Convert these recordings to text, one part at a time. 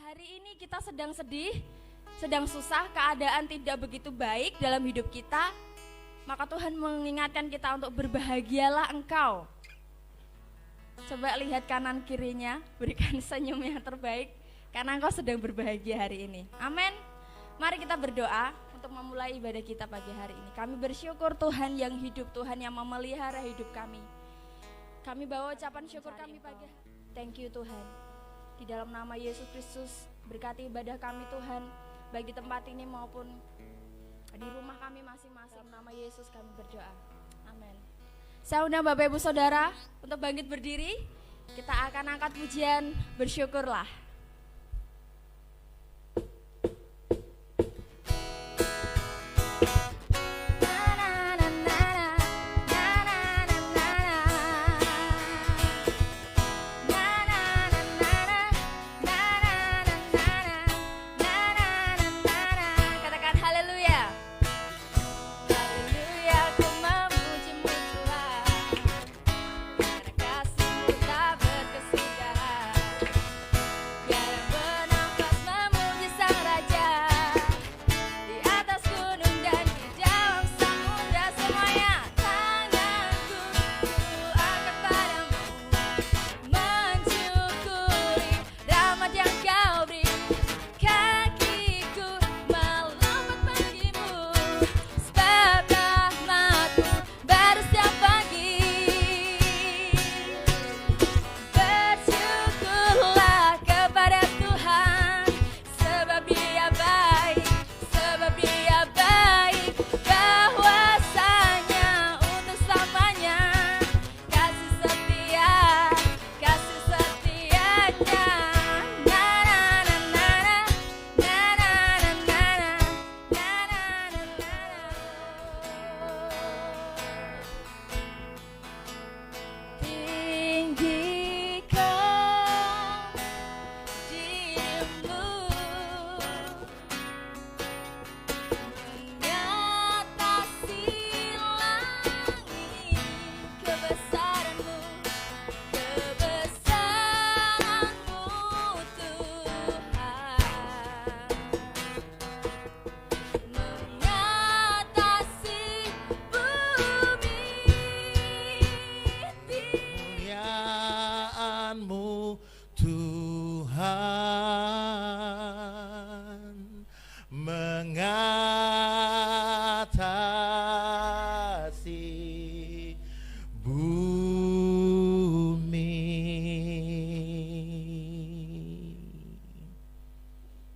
hari ini kita sedang sedih, sedang susah, keadaan tidak begitu baik dalam hidup kita, maka Tuhan mengingatkan kita untuk berbahagialah engkau. Coba lihat kanan kirinya, berikan senyum yang terbaik karena engkau sedang berbahagia hari ini. Amin. Mari kita berdoa untuk memulai ibadah kita pagi hari ini. Kami bersyukur Tuhan yang hidup, Tuhan yang memelihara hidup kami. Kami bawa ucapan syukur kami pagi hari. Thank you Tuhan. Di dalam nama Yesus Kristus, berkati ibadah kami Tuhan, baik di tempat ini maupun di rumah kami masing-masing. Nama Yesus kami berdoa. Amin. Saya undang Bapak Ibu Saudara untuk bangkit berdiri. Kita akan angkat pujian bersyukurlah.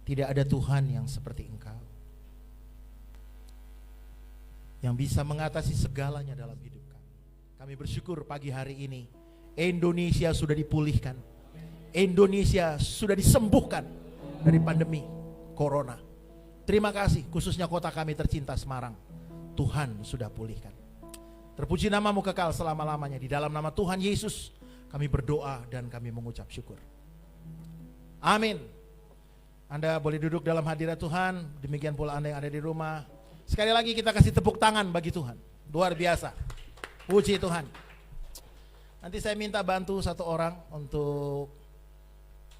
Tidak ada Tuhan yang seperti Engkau, yang bisa mengatasi segalanya dalam hidup kami. Kami bersyukur pagi hari ini Indonesia sudah dipulihkan, Indonesia sudah disembuhkan dari pandemi Corona. Terima kasih, khususnya kota kami tercinta Semarang, Tuhan sudah pulihkan. Terpuji namamu kekal selama-lamanya. Di dalam nama Tuhan Yesus kami berdoa dan kami mengucap syukur. Amin. Anda boleh duduk dalam hadirat Tuhan, demikian pula Anda yang ada di rumah. Sekali lagi kita kasih tepuk tangan bagi Tuhan. Luar biasa. Puji Tuhan. Nanti saya minta bantu satu orang untuk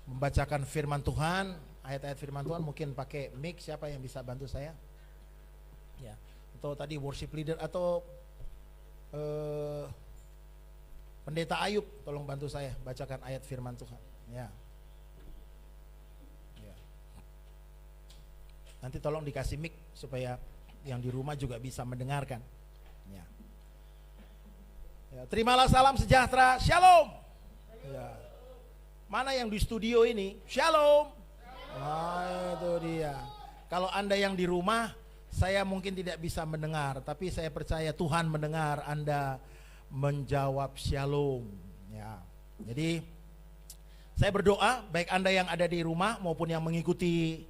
membacakan firman Tuhan, ayat-ayat firman Tuhan. Mungkin pakai mic, siapa yang bisa bantu saya? Ya, atau tadi worship leader atau Pendeta Ayub, tolong bantu saya bacakan ayat firman Tuhan. Ya. Nanti tolong dikasih mic supaya yang di rumah juga bisa mendengarkan. Ya. Ya, terimalah salam sejahtera, shalom. Ya. Mana yang di studio ini? Shalom. Nah, itu dia. Kalau Anda yang di rumah, saya mungkin tidak bisa mendengar, tapi saya percaya Tuhan mendengar Anda menjawab shalom. Ya. Jadi saya berdoa baik Anda yang ada di rumah maupun yang mengikuti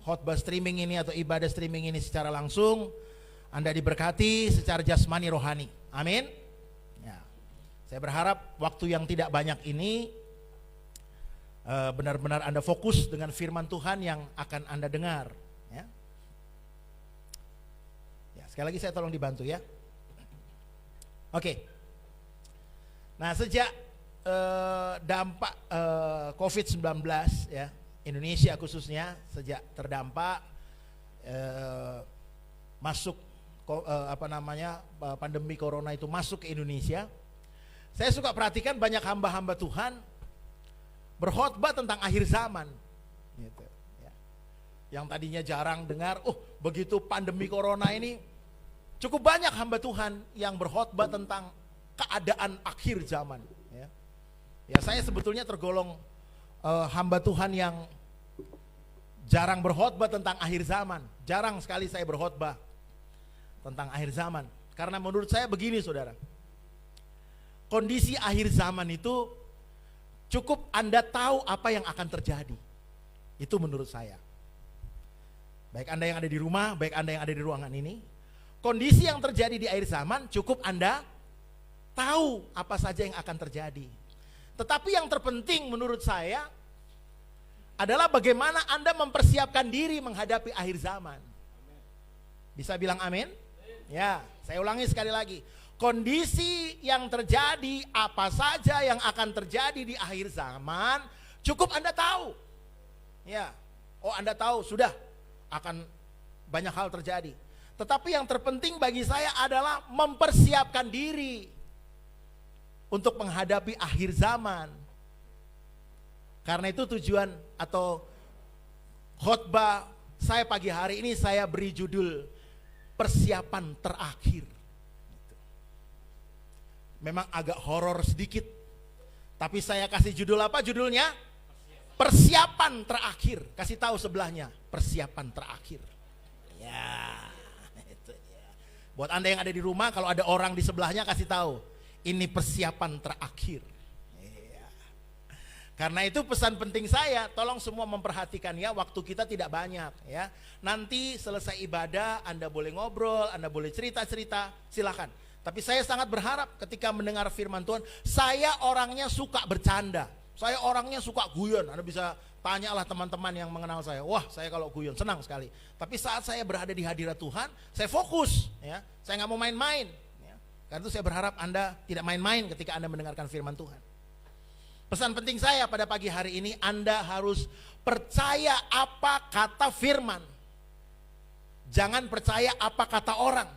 khotbah streaming ini atau ibadah streaming ini secara langsung, Anda diberkati secara jasmani rohani. Amin. Ya. Saya berharap waktu yang tidak banyak ini benar-benar Anda fokus dengan firman Tuhan yang akan Anda dengar. Ya. Ya, sekali lagi saya tolong dibantu ya. Oke. Nah, sejak dampak COVID-19 ya, Indonesia khususnya sejak terdampak masuk pandemi corona itu masuk ke Indonesia. Saya suka perhatikan banyak hamba-hamba Tuhan berkhotbah tentang akhir zaman gitu, ya. Yang tadinya jarang dengar, begitu pandemi corona ini cukup banyak hamba Tuhan yang berkhotbah tentang keadaan akhir zaman. Ya, saya sebetulnya tergolong hamba Tuhan yang jarang berkhotbah tentang akhir zaman. Jarang sekali saya berkhotbah tentang akhir zaman. Karena menurut saya begini saudara, kondisi akhir zaman itu cukup Anda tahu apa yang akan terjadi. Itu menurut saya. Baik Anda yang ada di rumah, baik Anda yang ada di ruangan ini, kondisi yang terjadi di akhir zaman cukup Anda tahu apa saja yang akan terjadi. Tetapi yang terpenting menurut saya adalah bagaimana Anda mempersiapkan diri menghadapi akhir zaman. Bisa bilang amin? Ya, saya ulangi sekali lagi. Kondisi yang terjadi, apa saja yang akan terjadi di akhir zaman, cukup Anda tahu. Ya, Anda tahu sudah akan banyak hal terjadi. Tetapi yang terpenting bagi saya adalah mempersiapkan diri untuk menghadapi akhir zaman. Karena itu tujuan atau khotbah saya pagi hari ini saya beri judul persiapan terakhir. Memang agak horor sedikit, tapi saya kasih judul apa judulnya? Persiapan terakhir. Kasih tahu sebelahnya, persiapan terakhir. Ya, itu ya. Buat Anda yang ada di rumah, kalau ada orang di sebelahnya kasih tahu, ini persiapan terakhir. Ya. Karena itu pesan penting saya, tolong semua memperhatikan ya, waktu kita tidak banyak ya. Nanti selesai ibadah, Anda boleh ngobrol, Anda boleh cerita-cerita, silakan. Tapi saya sangat berharap ketika mendengar firman Tuhan, saya orangnya suka bercanda. Saya orangnya suka guyon. Anda bisa tanyalah teman-teman yang mengenal saya. Wah, saya kalau guyon senang sekali. Tapi saat saya berada di hadirat Tuhan, saya fokus ya. Saya nggak mau main-main ya. Karena itu saya berharap Anda tidak main-main ketika Anda mendengarkan firman Tuhan. Pesan penting saya pada pagi hari ini, Anda harus percaya apa kata firman. Jangan percaya apa kata orang.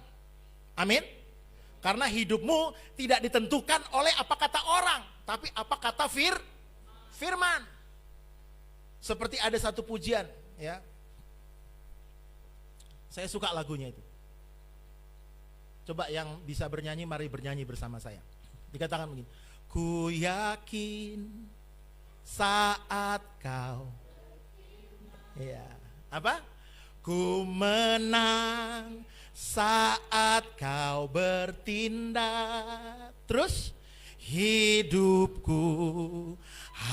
Amin. Karena hidupmu tidak ditentukan oleh apa kata orang, tapi apa kata firman. Seperti ada satu pujian ya. Saya suka lagunya itu. Coba yang bisa bernyanyi, mari bernyanyi bersama saya. Dikatakan begini, ku yakin saat kau ya, apa? Ku menang saat kau bertindak. Terus hidupku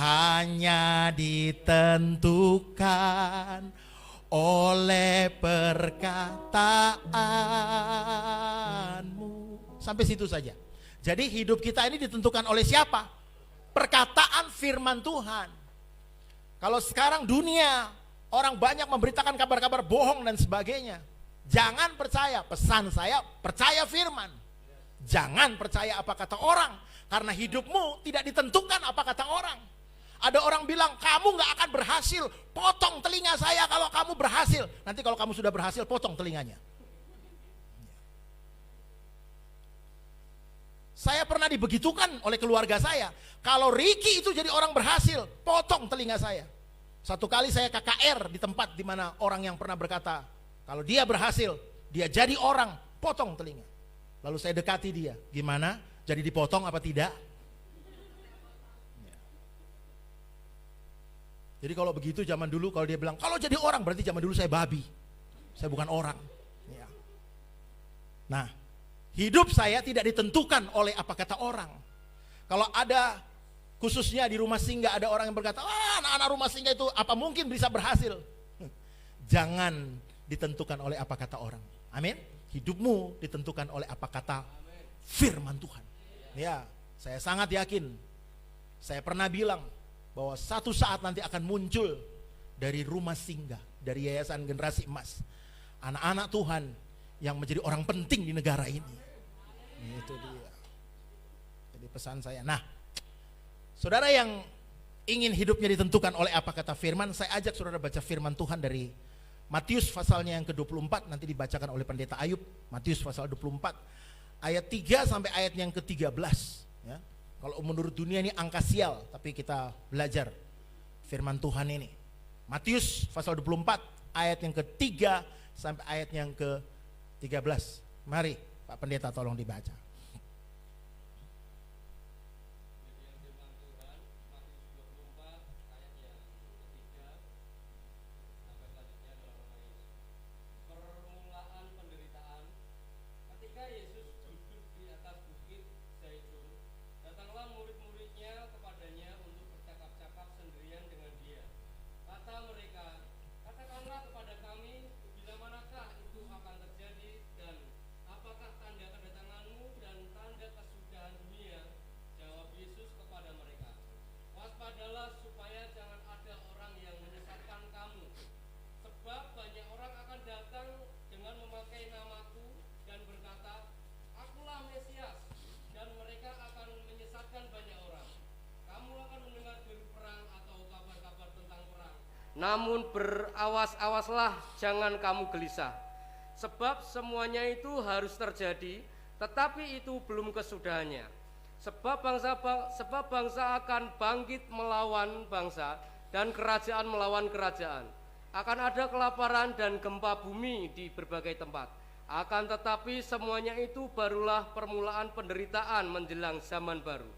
hanya ditentukan oleh perkataanmu. Sampai situ saja. Jadi hidup kita ini ditentukan oleh siapa? Perkataan firman Tuhan. Kalau sekarang dunia, orang banyak memberitakan kabar-kabar bohong dan sebagainya. Jangan percaya, pesan saya, percaya firman. Jangan percaya apa kata orang, karena hidupmu tidak ditentukan apa kata orang. Ada orang bilang, kamu gak akan berhasil, potong telinga saya kalau kamu berhasil. Nanti kalau kamu sudah berhasil, potong telinganya. Saya pernah dibegitukan oleh keluarga saya. Kalau Ricky itu jadi orang berhasil, potong telinga saya. Satu kali saya KKR di tempat di mana orang yang pernah berkata, kalau dia berhasil, dia jadi orang, potong telinga. Lalu saya dekati dia, gimana? Jadi dipotong apa tidak? Jadi kalau begitu zaman dulu, kalau dia bilang, kalau jadi orang berarti zaman dulu saya babi. Saya bukan orang. Nah, hidup saya tidak ditentukan oleh apa kata orang. Kalau ada, khususnya di rumah singgah, ada orang yang berkata, anak-anak rumah singgah itu apa mungkin bisa berhasil? Jangan ditentukan oleh apa kata orang. Amin. Hidupmu ditentukan oleh apa kata firman Tuhan. Ya, saya sangat yakin. Saya pernah bilang bahwa satu saat nanti akan muncul dari rumah singgah, dari Yayasan Generasi Emas, anak-anak Tuhan yang menjadi orang penting di negara ini. Itu dia. Jadi pesan saya. Nah, Saudara yang ingin hidupnya ditentukan oleh apa kata firman, saya ajak saudara baca firman Tuhan dari Matius pasalnya yang ke-24, nanti dibacakan oleh pendeta Ayub. Matius pasal 24 ayat 3 sampai ayat yang ke-13 ya. Kalau menurut dunia ini angka sial, tapi kita belajar firman Tuhan ini. Matius pasal 24 ayat yang ke-3 sampai ayat yang ke-13. Mari Pak Pendeta tolong dibaca. Namun berawas-awaslah, jangan kamu gelisah. Sebab semuanya itu harus terjadi, tetapi itu belum kesudahannya. Sebab bangsa akan bangkit melawan bangsa, dan kerajaan melawan kerajaan. Akan ada kelaparan dan gempa bumi di berbagai tempat. Akan tetapi semuanya itu barulah permulaan penderitaan menjelang zaman baru.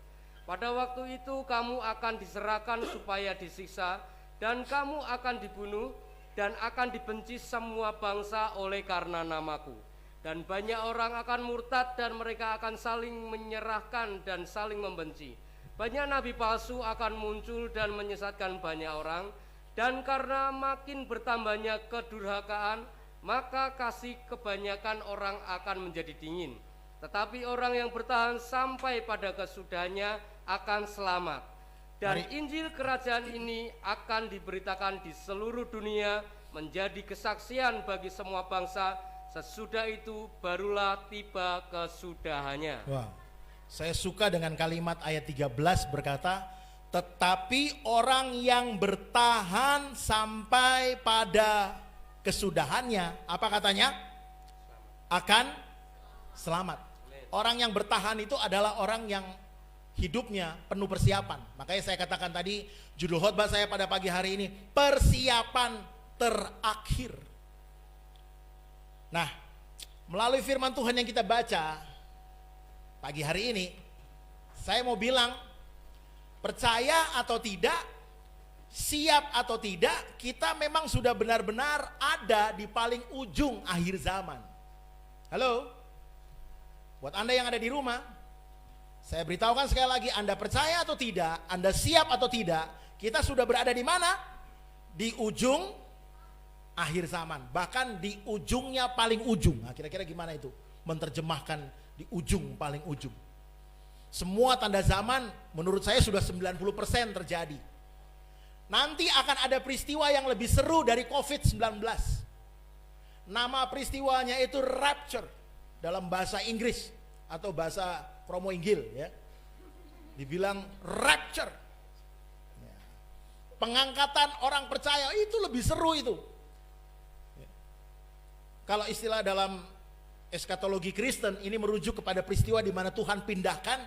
Pada waktu itu kamu akan diserahkan supaya disiksa, dan kamu akan dibunuh dan akan dibenci semua bangsa oleh karena namaku. Dan banyak orang akan murtad dan mereka akan saling menyerahkan dan saling membenci. Banyak nabi palsu akan muncul dan menyesatkan banyak orang. Dan karena makin bertambahnya kedurhakaan, maka kasih kebanyakan orang akan menjadi dingin. Tetapi orang yang bertahan sampai pada kesudahannya akan selamat. Dan Injil kerajaan ini akan diberitakan di seluruh dunia menjadi kesaksian bagi semua bangsa. Sesudah itu barulah tiba kesudahannya. Wow. Saya suka dengan kalimat ayat 13 berkata, tetapi orang yang bertahan sampai pada kesudahannya, apa katanya? Akan selamat. Orang yang bertahan itu adalah orang yang hidupnya penuh persiapan. Makanya saya katakan tadi, judul khotbah saya pada pagi hari ini, persiapan terakhir. Nah, melalui firman Tuhan yang kita baca pagi hari ini, saya mau bilang, percaya atau tidak, siap atau tidak, kita memang sudah benar-benar ada di paling ujung akhir zaman. Halo? Buat Anda yang ada di rumah, saya beritahukan sekali lagi, Anda percaya atau tidak, Anda siap atau tidak, kita sudah berada di mana? Di ujung akhir zaman, bahkan di ujungnya paling ujung. Nah, kira-kira gimana itu menerjemahkan di ujung paling ujung? Semua tanda zaman menurut saya sudah 90% terjadi. Nanti akan ada peristiwa yang lebih seru dari COVID-19. Nama peristiwanya itu rapture dalam bahasa Inggris atau bahasa Promo Inggil ya. Dibilang rapture. Pengangkatan orang percaya itu lebih seru itu. Kalau istilah dalam eskatologi Kristen ini merujuk kepada peristiwa di mana Tuhan pindahkan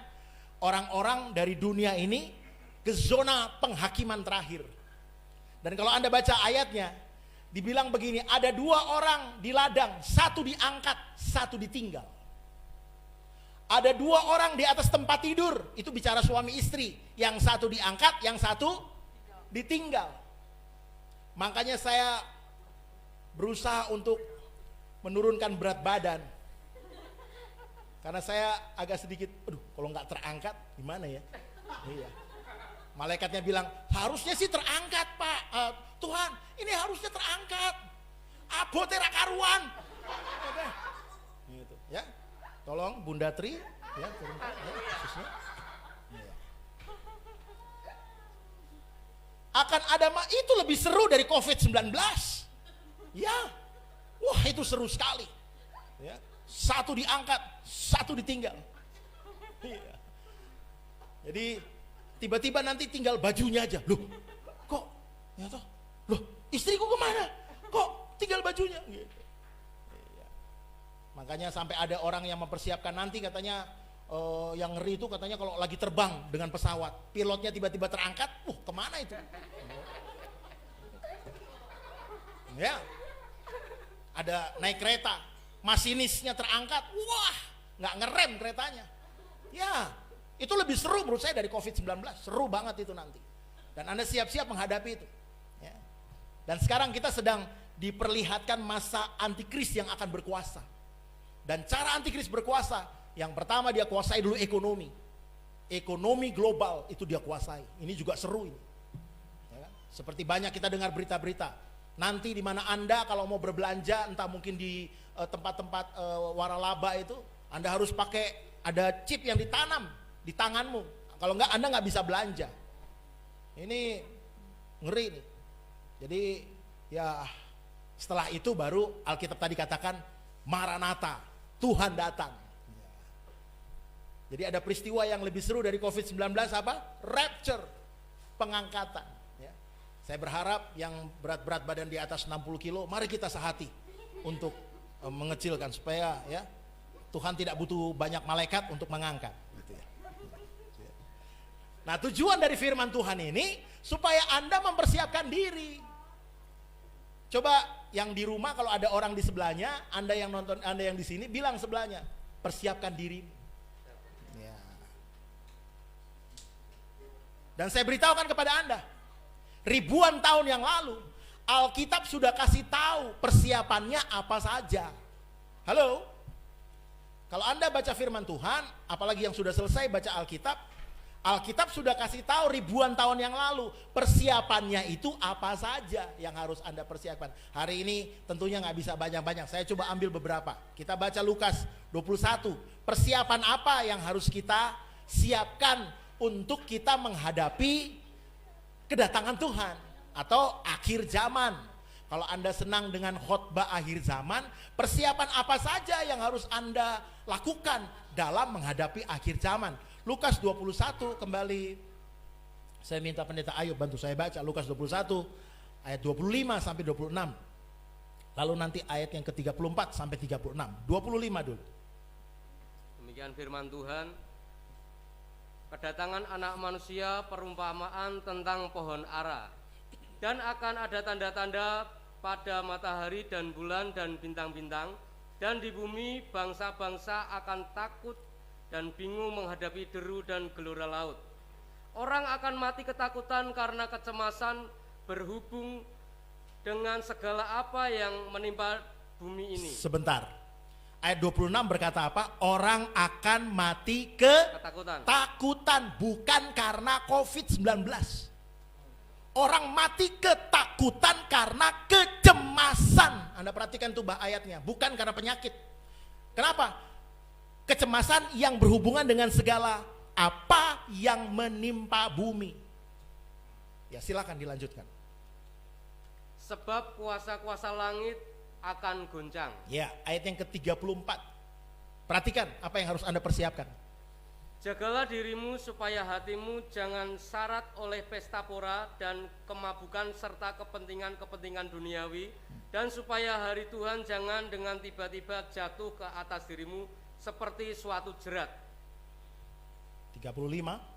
orang-orang dari dunia ini ke zona penghakiman terakhir. Dan kalau Anda baca ayatnya, dibilang begini, ada dua orang di ladang, satu diangkat, satu ditinggal. Ada dua orang di atas tempat tidur, itu bicara suami istri, yang satu diangkat, yang satu ditinggal. Makanya saya berusaha untuk menurunkan berat badan, karena saya agak sedikit, kalau nggak terangkat gimana ya? Iya. Malaikatnya bilang, harusnya sih terangkat Pak, Tuhan ini harusnya terangkat, abote ra karuan. Gitu ya. Tolong Bunda Tri ya, turunkan ya, khususnya. Ya. Akan ada itu lebih seru dari COVID-19. Ya. Wah, itu seru sekali. Ya. Satu diangkat, satu ditinggal. Ya. Jadi tiba-tiba nanti tinggal bajunya aja. Loh, kok? Ya toh, loh, istriku kemana? Kok tinggal bajunya? Gitu. Iya. Makanya sampai ada orang yang mempersiapkan nanti katanya, yang ngeri itu katanya kalau lagi terbang dengan pesawat, pilotnya tiba-tiba terangkat, kemana itu? Ya, ada naik kereta, masinisnya terangkat, wah, nggak ngerem keretanya. Ya, itu lebih seru menurut saya dari COVID-19, seru banget itu nanti. Dan Anda siap-siap menghadapi itu. Ya. Dan sekarang kita sedang diperlihatkan masa antikris yang akan berkuasa. Dan cara antikris berkuasa, yang pertama dia kuasai dulu ekonomi. Ekonomi global itu dia kuasai. Ini juga seru ini. Ya, seperti banyak kita dengar berita-berita. Nanti di mana Anda kalau mau berbelanja, entah mungkin di tempat-tempat waralaba itu, Anda harus pakai, ada chip yang ditanam di tanganmu. Kalau enggak Anda nggak bisa belanja. Ini ngeri nih. Jadi ya setelah itu baru Alkitab tadi katakan Maranatha, Tuhan datang. Jadi ada peristiwa yang lebih seru dari COVID-19 apa? Rapture, pengangkatan. Saya berharap yang berat-berat badan di atas 60 kilo, mari kita sehati untuk mengecilkan supaya ya Tuhan tidak butuh banyak malaikat untuk mengangkat. Gitu ya. Nah, tujuan dari firman Tuhan ini supaya Anda mempersiapkan diri. Coba yang di rumah kalau ada orang di sebelahnya, Anda yang nonton, Anda yang di sini, bilang sebelahnya, persiapkan diri. Ya. Dan saya beritahukan kepada Anda, ribuan tahun yang lalu Alkitab sudah kasih tahu persiapannya apa saja. Halo? Kalau Anda baca firman Tuhan, apalagi yang sudah selesai baca Alkitab, Alkitab sudah kasih tahu ribuan tahun yang lalu persiapannya itu apa saja yang harus Anda persiapkan. Hari ini tentunya nggak bisa banyak-banyak. Saya coba ambil beberapa. Kita baca Lukas 21. Persiapan apa yang harus kita siapkan untuk kita menghadapi kedatangan Tuhan atau akhir zaman. Kalau Anda senang dengan khotbah akhir zaman, persiapan apa saja yang harus Anda lakukan dalam menghadapi akhir zaman? Lukas 21 kembali. Saya minta pendeta Ayub bantu saya baca Lukas 21 ayat 25 sampai 26. Lalu nanti ayat yang ke-34 sampai 36. 25 dulu. Demikian firman Tuhan. Kedatangan anak manusia perumpamaan tentang pohon ara. Dan akan ada tanda-tanda pada matahari dan bulan dan bintang-bintang. Dan di bumi bangsa-bangsa akan takut dan bingung menghadapi deru dan gelora laut. Orang akan mati ketakutan karena kecemasan berhubung dengan segala apa yang menimpa bumi ini. Sebentar. Ayat 26 berkata apa? Orang akan mati ketakutan, bukan karena COVID-19. Orang mati ketakutan karena kecemasan. Anda perhatikan tuh ayatnya, bukan karena penyakit. Kenapa? Kecemasan yang berhubungan dengan segala apa yang menimpa bumi. Ya, silakan dilanjutkan. Sebab kuasa-kuasa langit akan goncang. Ya, ayat yang ke-34. Perhatikan apa yang harus Anda persiapkan. Jagalah dirimu supaya hatimu jangan syarat oleh pesta pora dan kemabukan serta kepentingan-kepentingan duniawi, dan supaya hari Tuhan jangan dengan tiba-tiba jatuh ke atas dirimu seperti suatu jerat. 35.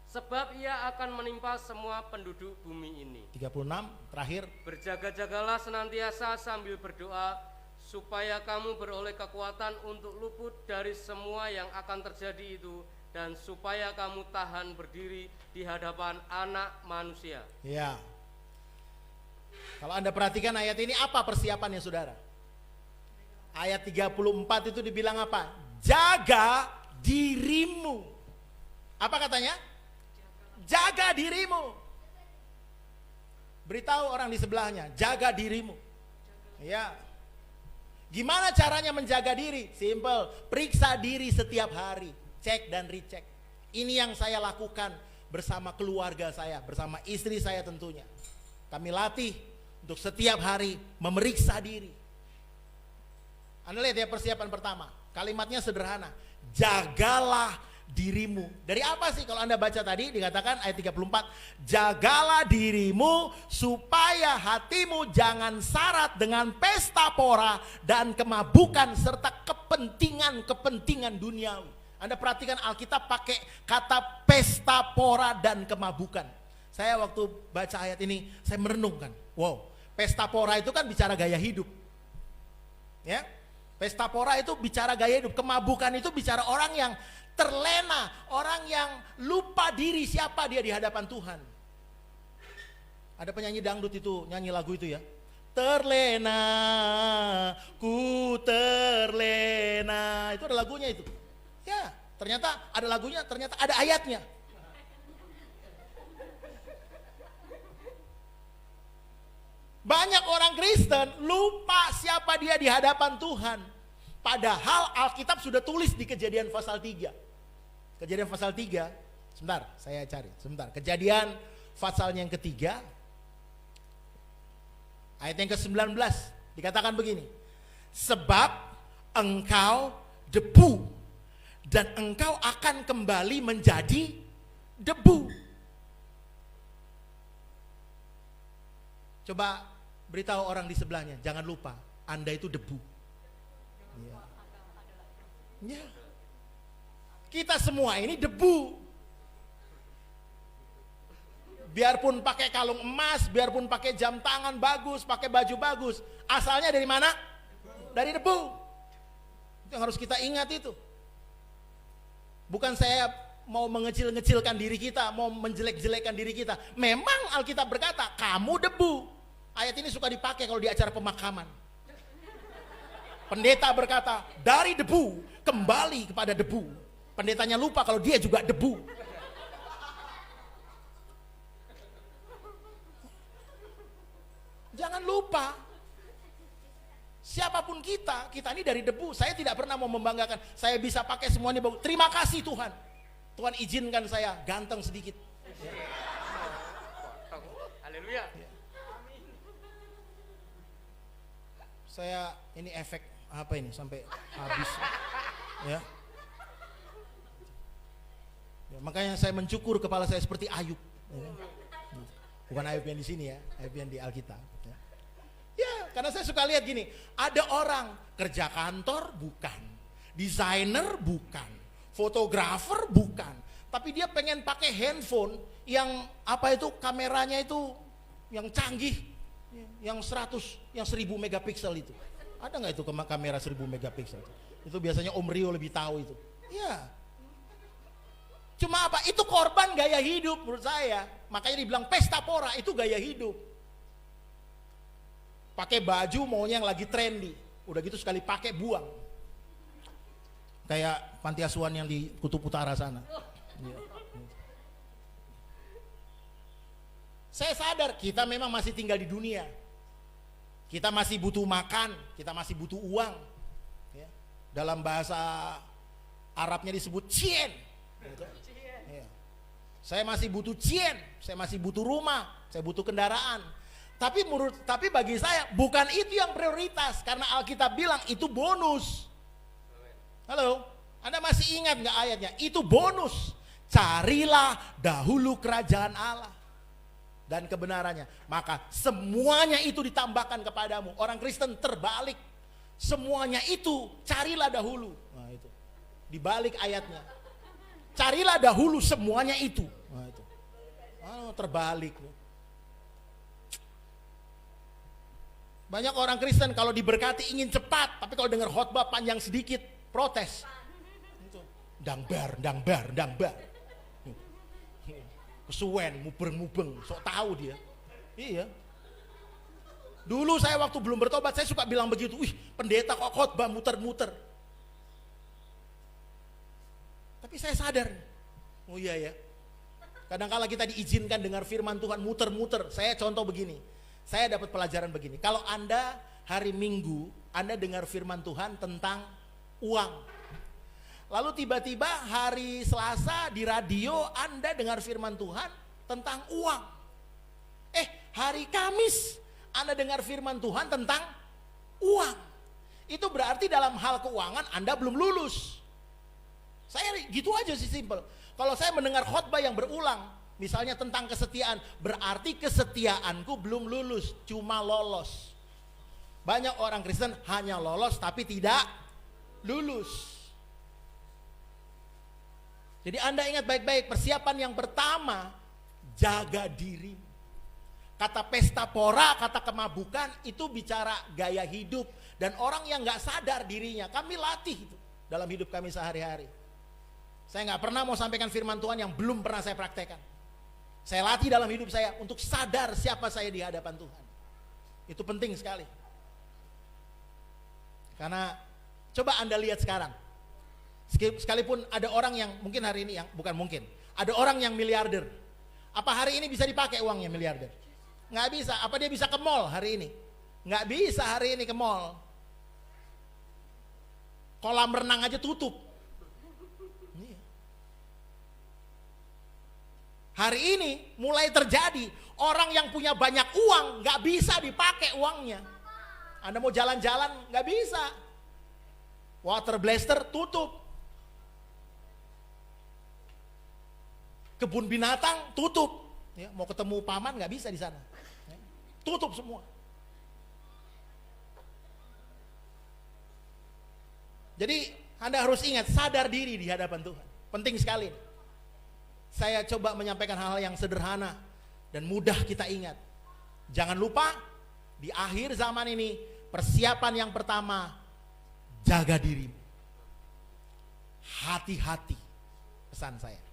Sebab ia akan menimpa semua penduduk bumi ini. 36 terakhir. Berjaga-jagalah senantiasa sambil berdoa, supaya kamu beroleh kekuatan untuk luput dari semua yang akan terjadi itu, dan supaya kamu tahan berdiri di hadapan Anak Manusia. Ya. Kalau Anda perhatikan ayat ini, apa persiapannya saudara? Ayat 34 itu dibilang apa? Jaga dirimu. Apa katanya? Jaga dirimu. Beritahu orang di sebelahnya, jaga dirimu. Ya. Gimana caranya menjaga diri? Simple, periksa diri setiap hari, cek dan recheck. Ini yang saya lakukan bersama keluarga saya, bersama istri saya tentunya. Kami latih untuk setiap hari memeriksa diri. Anda lihat ya persiapan pertama, kalimatnya sederhana. Jagalah dirimu. Dari apa sih? Kalau Anda baca tadi dikatakan ayat 34, jagalah dirimu supaya hatimu jangan syarat dengan pesta pora dan kemabukan serta kepentingan-kepentingan duniawi. Anda perhatikan Alkitab pakai kata pesta pora dan kemabukan. Saya waktu baca ayat ini saya merenungkan, wow, pesta pora itu kan bicara gaya hidup. Ya, pesta pora itu bicara gaya hidup, kemabukan itu bicara orang yang terlena, orang yang lupa diri siapa dia di hadapan Tuhan. Ada penyanyi dangdut itu nyanyi lagu itu ya. Terlena, ku terlena. Itu ada lagunya itu. Ya, ternyata ada lagunya, ternyata ada ayatnya. Banyak orang Kristen lupa siapa dia di hadapan Tuhan. Padahal Alkitab sudah tulis di Kejadian pasal 3. Kejadian pasal 3, sebentar saya cari, sebentar. Kejadian pasalnya yang ketiga, ayat yang ke-19, dikatakan begini. Sebab engkau debu, dan engkau akan kembali menjadi debu. Coba beritahu orang di sebelahnya, jangan lupa Anda itu debu. Ya. Ya. Kita semua ini debu. Biarpun pakai kalung emas, biarpun pakai jam tangan bagus, pakai baju bagus, asalnya dari mana? Dari debu. Itu yang harus kita ingat itu. Bukan saya mau mengecil-ngecilkan diri kita, mau menjelek-jelekkan diri kita. Memang Alkitab berkata, kamu debu. Ayat ini suka dipakai kalau di acara pemakaman. Pendeta berkata, dari debu kembali kepada debu. Pendetanya lupa kalau dia juga debu. Jangan lupa, siapapun kita ini dari debu. Saya tidak pernah mau membanggakan, saya bisa pakai semua ini bagus. Terima kasih Tuhan. Tuhan izinkan saya ganteng sedikit. Haleluya. Saya ini efek apa ini sampai habis ya. Ya, makanya saya mencukur kepala saya seperti Ayub. Ya. Bukan Ayub yang di sini ya, Ayub yang di Alkitab. Ya. Ya, karena saya suka lihat gini, ada orang kerja kantor bukan, desainer bukan, fotografer bukan, tapi dia pengen pakai handphone yang apa itu kameranya itu yang canggih. Yang 100, yang 1000 megapiksel itu. Ada nggak itu kamera 1000 megapiksel? Itu biasanya Om Rio lebih tahu itu. Ya. Cuma apa? Itu korban gaya hidup menurut saya. Makanya dibilang pesta pora itu gaya hidup. Pakai baju maunya yang lagi trendy. Udah gitu sekali pakai buang. Kayak panti asuhan yang di Kutub Utara sana. Ya. Saya sadar kita memang masih tinggal di dunia. Kita masih butuh makan, kita masih butuh uang. Ya. Dalam bahasa Arabnya disebut cien. Ya. Saya masih butuh cien, saya masih butuh rumah, saya butuh kendaraan. Tapi bagi saya bukan itu yang prioritas, karena Alkitab bilang itu bonus. Halo, Anda masih ingat nggak ayatnya? Itu bonus. Carilah dahulu kerajaan Allah dan kebenarannya, maka semuanya itu ditambahkan kepadamu. Orang Kristen terbalik, semuanya itu carilah dahulu. Nah, itu dibalik ayatnya, carilah dahulu semuanya itu. Nah, itu terbalik. Banyak orang Kristen kalau diberkati ingin cepat, tapi kalau dengar khotbah panjang sedikit protes. Itu dangbar. Kesuwen, mubeng, sok tahu dia. Iya. Dulu saya waktu belum bertobat, saya suka bilang begitu. Wih, pendeta kok khotbah muter-muter. Tapi saya sadar, oh iya ya. Kadang-kala kita diizinkan dengar firman Tuhan muter-muter. Saya contoh begini, saya dapat pelajaran begini. Kalau Anda hari Minggu, Anda dengar firman Tuhan tentang uang. Lalu tiba-tiba hari Selasa di radio Anda dengar firman Tuhan tentang uang. Hari Kamis Anda dengar firman Tuhan tentang uang. Itu berarti dalam hal keuangan Anda belum lulus. Saya gitu aja sih, simple. Kalau saya mendengar khotbah yang berulang, misalnya tentang kesetiaan, berarti kesetiaanku belum lulus, cuma lolos. Banyak orang Kristen hanya lolos tapi tidak lulus. Jadi Anda ingat baik-baik, persiapan yang pertama, jaga diri. Kata pesta pora, kata kemabukan, itu bicara gaya hidup. Dan orang yang gak sadar dirinya, kami latih itu dalam hidup kami sehari-hari. Saya nggak pernah mau sampaikan firman Tuhan yang belum pernah saya praktekkan. Saya latih dalam hidup saya untuk sadar siapa saya di hadapan Tuhan. Itu penting sekali. Karena coba Anda lihat sekarang. Sekalipun ada orang yang mungkin hari ini, yang bukan mungkin, ada orang yang miliarder. Apa hari ini bisa dipakai uangnya miliarder? Nggak bisa. Apa dia bisa ke mall hari ini? Nggak bisa hari ini ke mall. Kolam renang aja tutup. Hari ini mulai terjadi, orang yang punya banyak uang nggak bisa dipakai uangnya. Anda mau jalan-jalan nggak bisa. Water blaster tutup. Kebun binatang tutup. Ya, mau ketemu paman nggak bisa di sana. Ya, tutup semua. Jadi Anda harus ingat, sadar diri di hadapan Tuhan. Penting sekali. Saya coba menyampaikan hal-hal yang sederhana dan mudah kita ingat. Jangan lupa, di akhir zaman ini, persiapan yang pertama, jaga dirimu. Hati-hati, pesan saya.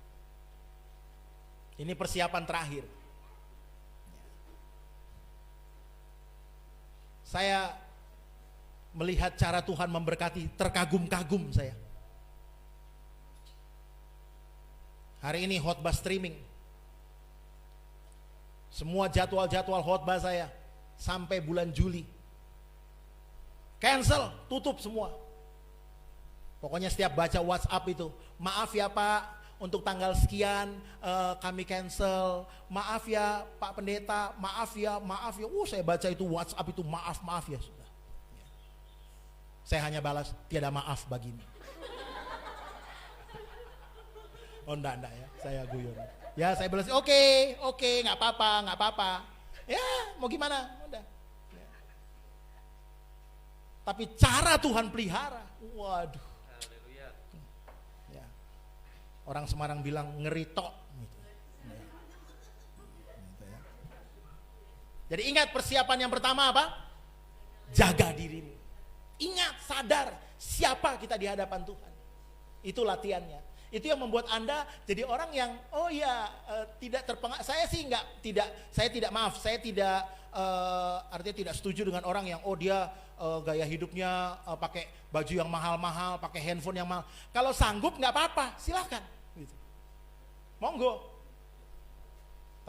Ini persiapan terakhir. Saya melihat cara Tuhan memberkati, terkagum-kagum saya. Hari ini khotbah streaming. Semua jadwal-jadwal khotbah saya sampai bulan Juli cancel, tutup semua. Pokoknya setiap baca WhatsApp itu, maaf ya Pak, untuk tanggal sekian kami cancel. Maaf ya Pak Pendeta, maaf ya. Saya baca itu WhatsApp itu, maaf ya sudah. Saya hanya balas, tiada maaf bagimu. Oh enggak ya, saya guyon. Ya saya balas, oke, nggak apa-apa. Ya mau gimana, udah. Ya. Tapi cara Tuhan pelihara, waduh. Ya. Orang Semarang bilang ngeritok. Gitu. Ya. Gitu ya. Jadi ingat persiapan yang pertama apa? Jaga dirimu. Ingat, sadar siapa kita di hadapan Tuhan. Itu latihannya. Itu yang membuat Anda jadi orang yang tidak terpengaruh. Saya artinya tidak setuju dengan orang yang dia gaya hidupnya pakai baju yang mahal-mahal, pakai handphone yang mahal. Kalau sanggup nggak apa-apa, silakan. Gitu. Monggo.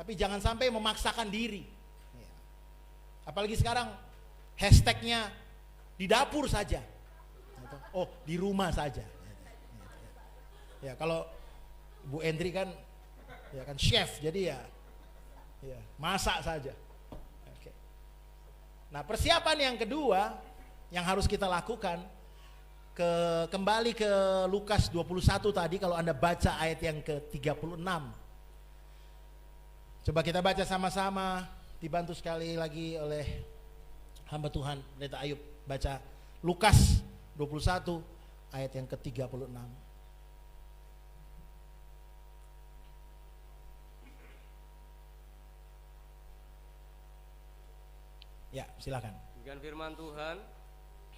Tapi jangan sampai memaksakan diri. Apalagi sekarang hashtagnya di dapur saja. Oh, di rumah saja. Ya kalau Bu Endri kan ya kan chef, jadi ya masak saja. Oke. Nah, persiapan yang kedua yang harus kita lakukan, kembali ke Lukas 21 tadi, kalau Anda baca ayat yang ke-36. Coba kita baca sama-sama, dibantu sekali lagi oleh hamba Tuhan Pendeta Ayub. Baca Lukas 21 ayat yang ke-36. Ya, silakan. Dengan firman Tuhan,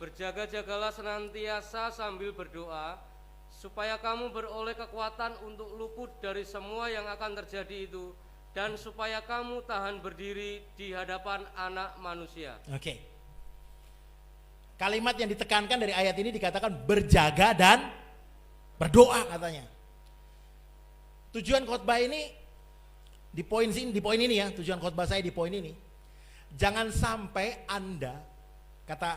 berjaga-jagalah senantiasa sambil berdoa, supaya kamu beroleh kekuatan untuk luput dari semua yang akan terjadi itu, dan supaya kamu tahan berdiri di hadapan Anak Manusia. Oke. Kalimat yang ditekankan dari ayat ini dikatakan berjaga dan berdoa katanya. Tujuan khotbah ini di poin ini ya, tujuan khotbah saya di poin ini. Jangan sampai Anda kata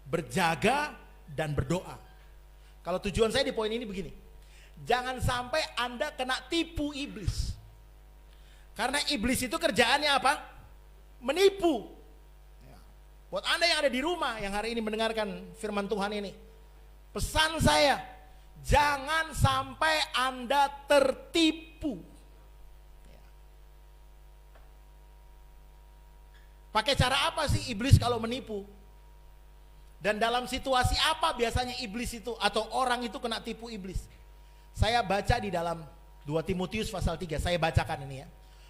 berjaga dan berdoa. Kalau tujuan saya di poin ini begini. Jangan sampai Anda kena tipu iblis. Karena iblis itu kerjaannya apa? Menipu. Buat Anda yang ada di rumah yang hari ini mendengarkan firman Tuhan ini, pesan saya, Jangan sampai Anda tertipu. Pakai cara apa sih iblis kalau menipu? Dan dalam situasi apa biasanya iblis itu atau orang itu kena tipu iblis? Saya baca di dalam 2 Timotius pasal 3, saya bacakan ini ya.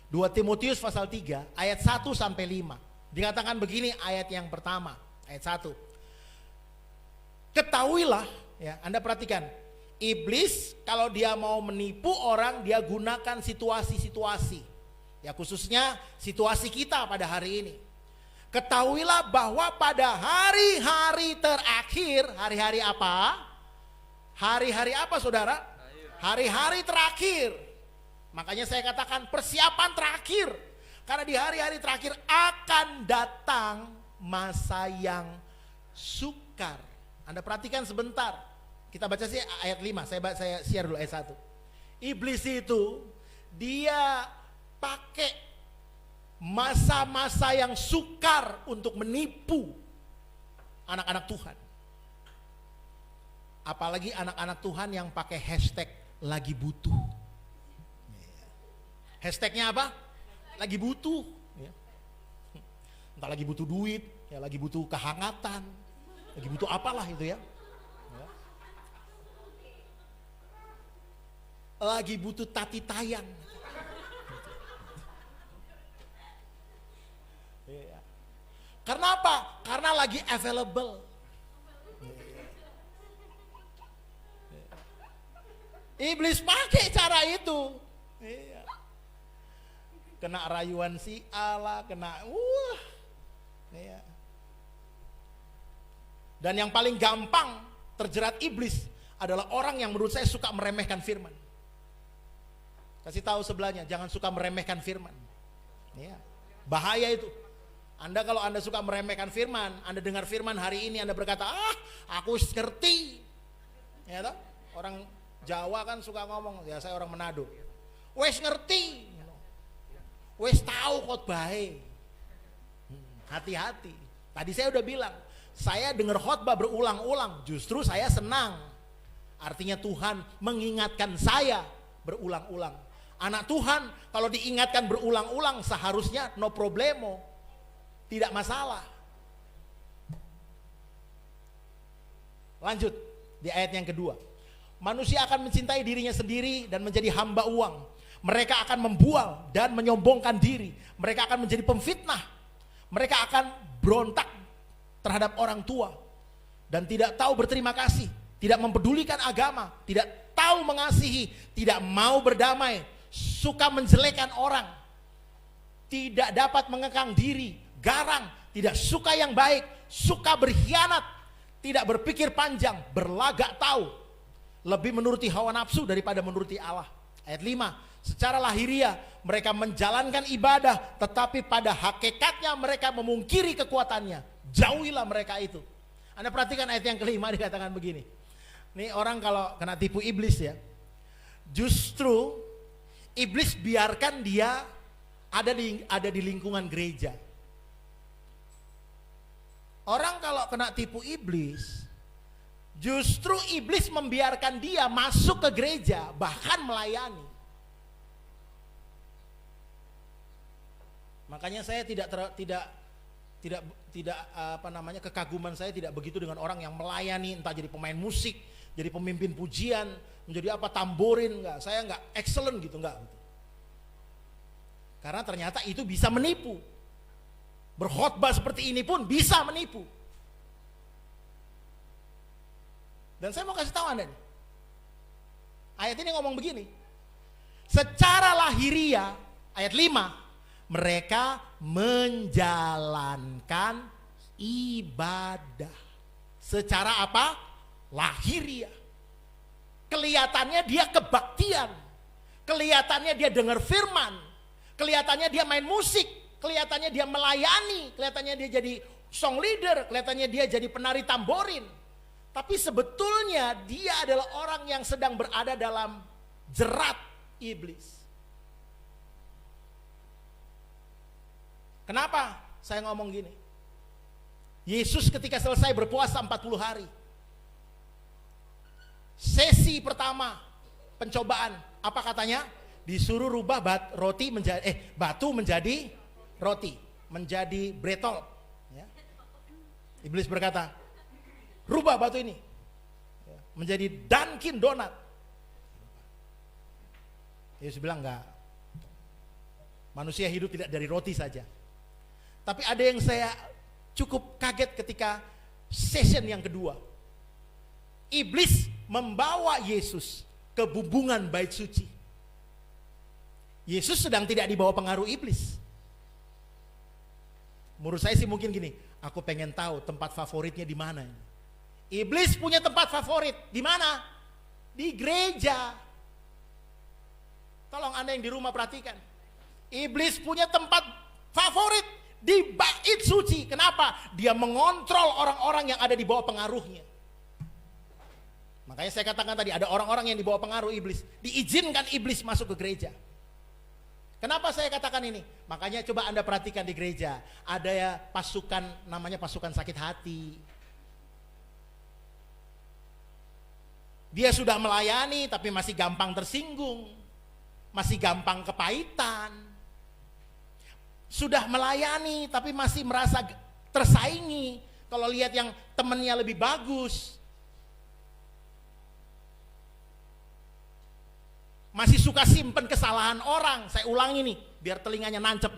2 Timotius pasal 3 ayat 1 sampai 5. Dikatakan begini ayat yang pertama, ayat 1. Ketahuilah, ya, Anda perhatikan, iblis kalau dia mau menipu orang, dia gunakan situasi-situasi. Ya, khususnya situasi kita pada hari ini. Ketahuilah bahwa pada hari-hari terakhir, hari-hari apa? Hari-hari apa saudara? Hari-hari terakhir. Makanya saya katakan persiapan terakhir. Karena di hari-hari terakhir akan datang masa yang sukar. Anda perhatikan sebentar. Kita baca sih ayat 5, saya share dulu ayat 1. Iblis itu dia pakai masa-masa yang sukar untuk menipu anak-anak Tuhan. Apalagi anak-anak Tuhan yang pakai hashtag lagi butuh. Hashtagnya apa? Lagi butuh. Entah lagi butuh duit, ya lagi butuh kehangatan, lagi butuh apalah itu ya. Lagi butuh tati tayang. Karena apa? Karena lagi available. Iblis pakai cara itu. Kena rayuan si Allah, kena Dan yang paling gampang terjerat iblis adalah orang yang menurut saya suka meremehkan firman. Kasih tahu sebelahnya, jangan suka meremehkan firman. Bahaya itu. Kalau Anda suka meremehkan firman, Anda dengar firman hari ini, Anda berkata, aku ngerti. Ya toh? Orang Jawa kan suka ngomong, ya saya orang Manado. Wes ngerti. Wes tahu khotbah. Hati-hati. Tadi saya udah bilang, saya dengar khotbah berulang-ulang, justru saya senang. Artinya Tuhan mengingatkan saya berulang-ulang. Anak Tuhan kalau diingatkan berulang-ulang seharusnya no problemo. Tidak masalah. Lanjut di ayat yang kedua. Manusia akan mencintai dirinya sendiri dan menjadi hamba uang. Mereka akan membual dan menyombongkan diri. Mereka akan menjadi pemfitnah. Mereka akan berontak terhadap orang tua dan tidak tahu berterima kasih, tidak mempedulikan agama, tidak tahu mengasihi, tidak mau berdamai, suka menjelekan orang, tidak dapat mengekang diri, garang, tidak suka yang baik, suka berkhianat, tidak berpikir panjang, berlagak tahu, lebih menuruti hawa nafsu daripada menuruti Allah. Ayat 5, secara lahiriah mereka menjalankan ibadah, tetapi pada hakikatnya mereka memungkiri kekuatannya. Jauhilah mereka itu. Anda perhatikan ayat yang kelima dikatakan begini. Ini orang kalau kena tipu iblis ya, justru iblis biarkan dia ada di lingkungan gereja. Orang kalau kena tipu iblis, justru iblis membiarkan dia masuk ke gereja, bahkan melayani. Makanya saya kekaguman saya tidak begitu dengan orang yang melayani, entah jadi pemain musik, jadi pemimpin pujian, menjadi tamborin, enggak. Saya enggak excellent gitu, enggak. Karena ternyata itu bisa menipu. Berkhotbah seperti ini pun bisa menipu. Dan saya mau kasih tahu Anda nih. Ayat ini ngomong begini. Secara lahiriah, ayat 5, mereka menjalankan ibadah. Secara apa? Lahiriah. Kelihatannya dia kebaktian. Kelihatannya dia dengar firman. Kelihatannya dia main musik. Kelihatannya dia melayani, kelihatannya dia jadi song leader, kelihatannya dia jadi penari tamborin. Tapi sebetulnya dia adalah orang yang sedang berada dalam jerat iblis. Kenapa saya ngomong gini? Yesus ketika selesai berpuasa 40 hari, Sesi pertama pencobaan, apa katanya? Disuruh rubah batu menjadi roti, menjadi bretol. Ya. Iblis berkata, rubah batu ini menjadi Dunkin Donat. Yesus bilang enggak. Manusia hidup tidak dari roti saja. Tapi ada yang saya cukup kaget ketika session yang kedua. Iblis membawa Yesus ke bumbungan bait suci. Yesus sedang tidak dibawa pengaruh iblis. Menurut saya sih mungkin gini, aku pengen tahu tempat favoritnya di mana. Iblis punya tempat favorit di mana? Di gereja. Tolong Anda yang di rumah perhatikan. Iblis punya tempat favorit di bait suci. Kenapa? Dia mengontrol orang-orang yang ada di bawah pengaruhnya. Makanya saya katakan tadi ada orang-orang yang di bawah pengaruh iblis. Diizinkan iblis masuk ke gereja. Kenapa saya katakan ini? Makanya coba Anda perhatikan di gereja. Ada ya pasukan, namanya pasukan sakit hati. Dia sudah melayani tapi masih gampang tersinggung. Masih gampang kepahitan. Sudah melayani tapi masih merasa tersaingi. Kalau lihat yang temannya lebih bagus. Masih suka simpan kesalahan orang. Saya ulangi nih, biar telinganya nancep.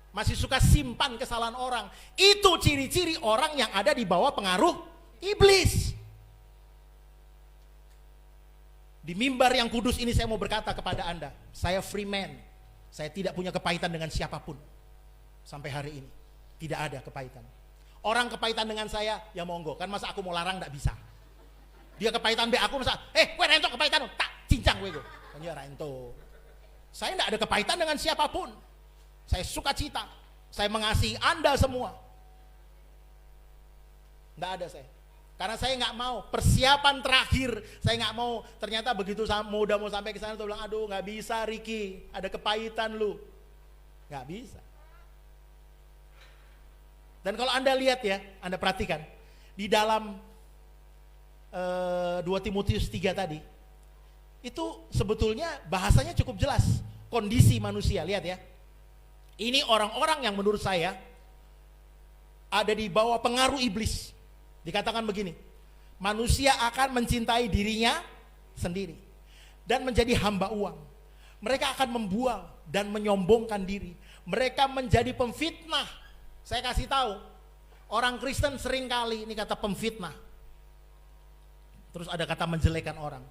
Masih suka simpan kesalahan orang. Itu ciri-ciri orang yang ada di bawah pengaruh iblis. Di mimbar yang kudus ini saya mau berkata kepada Anda, saya free man. Saya tidak punya kepahitan dengan siapapun. Sampai hari ini tidak ada kepahitan. Orang kepahitan dengan saya, ya monggo. Kan masa aku mau larang, gak bisa. Dia kepahitan be aku, masa kowe rento kepahitan, tak cincang kowe. Ya rento. Saya tidak ada kepahitan dengan siapapun. Saya suka cita. Saya mengasihi Anda semua. Tidak ada saya. Karena saya nggak mau persiapan terakhir. Saya nggak mau ternyata begitu udah mau sampai ke sana tuh bilang, aduh nggak bisa Ricky, ada kepahitan lu. Nggak bisa. Dan kalau Anda lihat ya, Anda perhatikan di dalam 2 Timotius 3 tadi. Itu sebetulnya bahasanya cukup jelas. Kondisi manusia, lihat ya. Ini orang-orang yang menurut saya ada di bawah pengaruh iblis. Dikatakan begini, manusia akan mencintai dirinya sendiri dan menjadi hamba uang. Mereka akan membual dan menyombongkan diri. Mereka menjadi pemfitnah. Saya kasih tahu, orang Kristen seringkali ini kata pemfitnah. Terus ada kata menjelekan orang.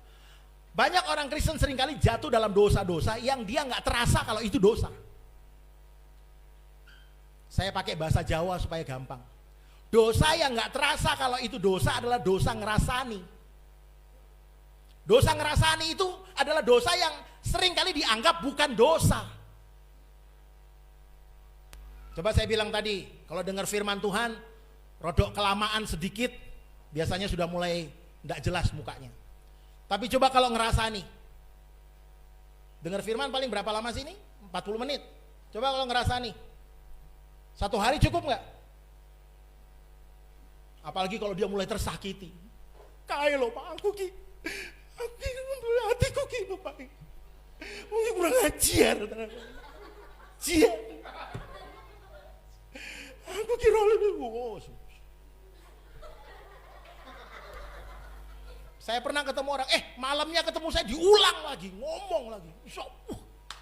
Banyak orang Kristen seringkali jatuh dalam dosa-dosa yang dia nggak terasa kalau itu dosa. Saya pakai bahasa Jawa supaya gampang. Dosa yang nggak terasa kalau itu dosa adalah dosa ngerasani. Dosa ngerasani itu adalah dosa yang seringkali dianggap bukan dosa. Coba saya bilang tadi, kalau dengar firman Tuhan, rodok kelamaan sedikit, biasanya sudah mulai nggak jelas mukanya. Tapi coba kalau ngerasani, dengar firman paling berapa lama sih ini? 40 menit. Coba kalau ngerasani, 1 hari cukup nggak? Apalagi kalau dia mulai tersakiti. Kayak lo Pak, aku hatiku ki lo Pak. Mungkin kurang ajar. Cia. Aku kira lebih Saya pernah ketemu orang, malamnya ketemu saya diulang lagi, ngomong lagi.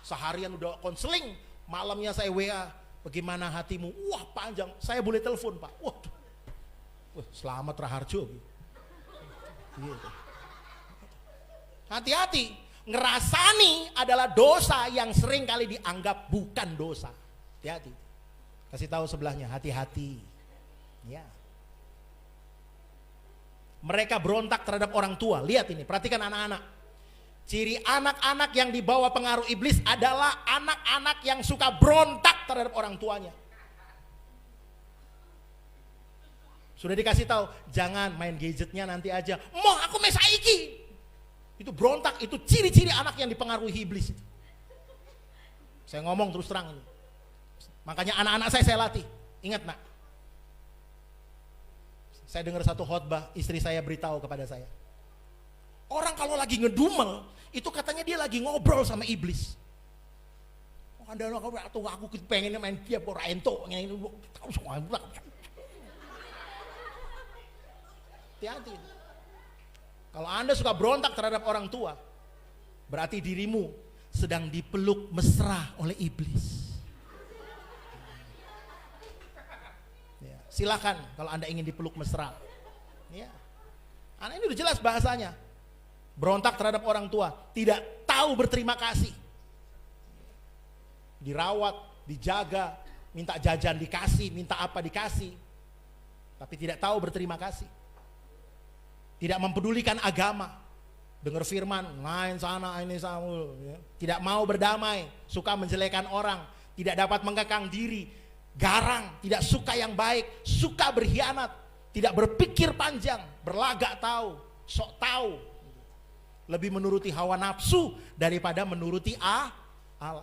Seharian udah konseling, malamnya saya WA, bagaimana hatimu? Wah panjang, saya boleh telepon Pak. Waduh, selamat Raharjo. Hati-hati, ngerasani adalah dosa yang sering kali dianggap bukan dosa. Hati-hati, kasih tahu sebelahnya, hati-hati. Ya. Mereka berontak terhadap orang tua. Lihat ini, perhatikan anak-anak. Ciri anak-anak yang dibawa pengaruh iblis adalah anak-anak yang suka berontak terhadap orang tuanya. Sudah dikasih tahu, jangan main gadgetnya nanti aja. Mau aku mesa iki. Itu berontak, itu ciri-ciri anak yang dipengaruhi iblis. Saya ngomong terus terang ini. Makanya anak-anak saya latih. Ingat nak. Saya dengar satu khotbah, istri saya beritahu kepada saya. Orang kalau lagi ngedumel, itu katanya dia lagi ngobrol sama iblis. Oh, Anda aku pengen main dia ora ento ngene. Hati-hati. Kalau Anda suka berontak terhadap orang tua, berarti dirimu sedang dipeluk mesra oleh iblis. Ya, silakan kalau Anda ingin dipeluk mesra. Ya. Anak ini udah jelas bahasanya. Berontak terhadap orang tua, tidak tahu berterima kasih. Dirawat, dijaga, minta jajan dikasih, minta apa dikasih. Tapi tidak tahu berterima kasih. Tidak mempedulikan agama. Dengar firman, lain sana ini sana. Ya. Tidak mau berdamai, suka menjelekan orang, tidak dapat mengekang diri, garang, tidak suka yang baik, suka berkhianat, tidak berpikir panjang, berlagak tahu, sok tahu. Lebih menuruti hawa nafsu daripada menuruti Allah.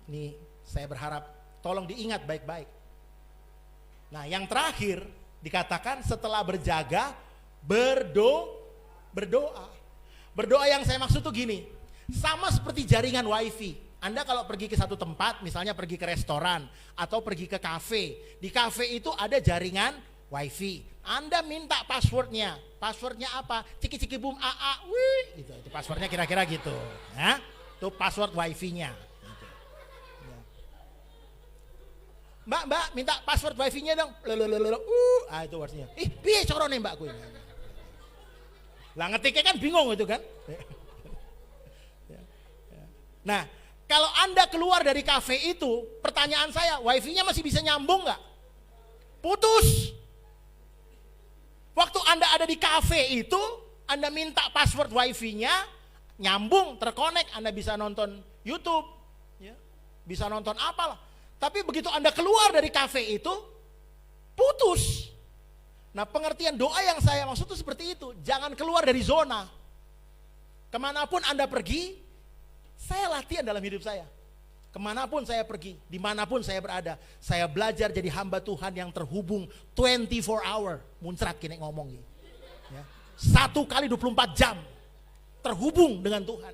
Ini saya berharap tolong diingat baik-baik. Nah, yang terakhir dikatakan setelah berjaga berdoa. Berdoa yang saya maksud tuh gini, sama seperti jaringan wifi. Anda kalau pergi ke satu tempat, misalnya pergi ke restoran atau pergi ke kafe, di kafe itu ada jaringan wifi. Anda minta passwordnya. Passwordnya apa? Ciki-ciki boom AA, wih, gitu. Itu passwordnya kira-kira gitu. Nah, itu password wifi-nya. Gitu. Ya. Mbak, minta password wifi-nya dong. Itu artinya. Piye corone mbakku ini? Lah ngetiknya kan bingung itu kan. Nah, kalau Anda keluar dari kafe itu, pertanyaan saya, wifi-nya masih bisa nyambung nggak? Putus. Waktu Anda ada di kafe itu, Anda minta password wifi-nya, nyambung, terkonek, Anda bisa nonton YouTube, ya, bisa nonton apalah. Tapi begitu Anda keluar dari kafe itu, putus. Nah, pengertian doa yang saya maksud itu seperti itu. Jangan keluar dari zona. Kemanapun Anda pergi, saya latihan dalam hidup saya. Kemanapun saya pergi, dimanapun saya berada, saya belajar jadi hamba Tuhan yang terhubung 24 hour. Muncrat kini ngomong gitu. Ya. 1 kali 24 jam terhubung dengan Tuhan.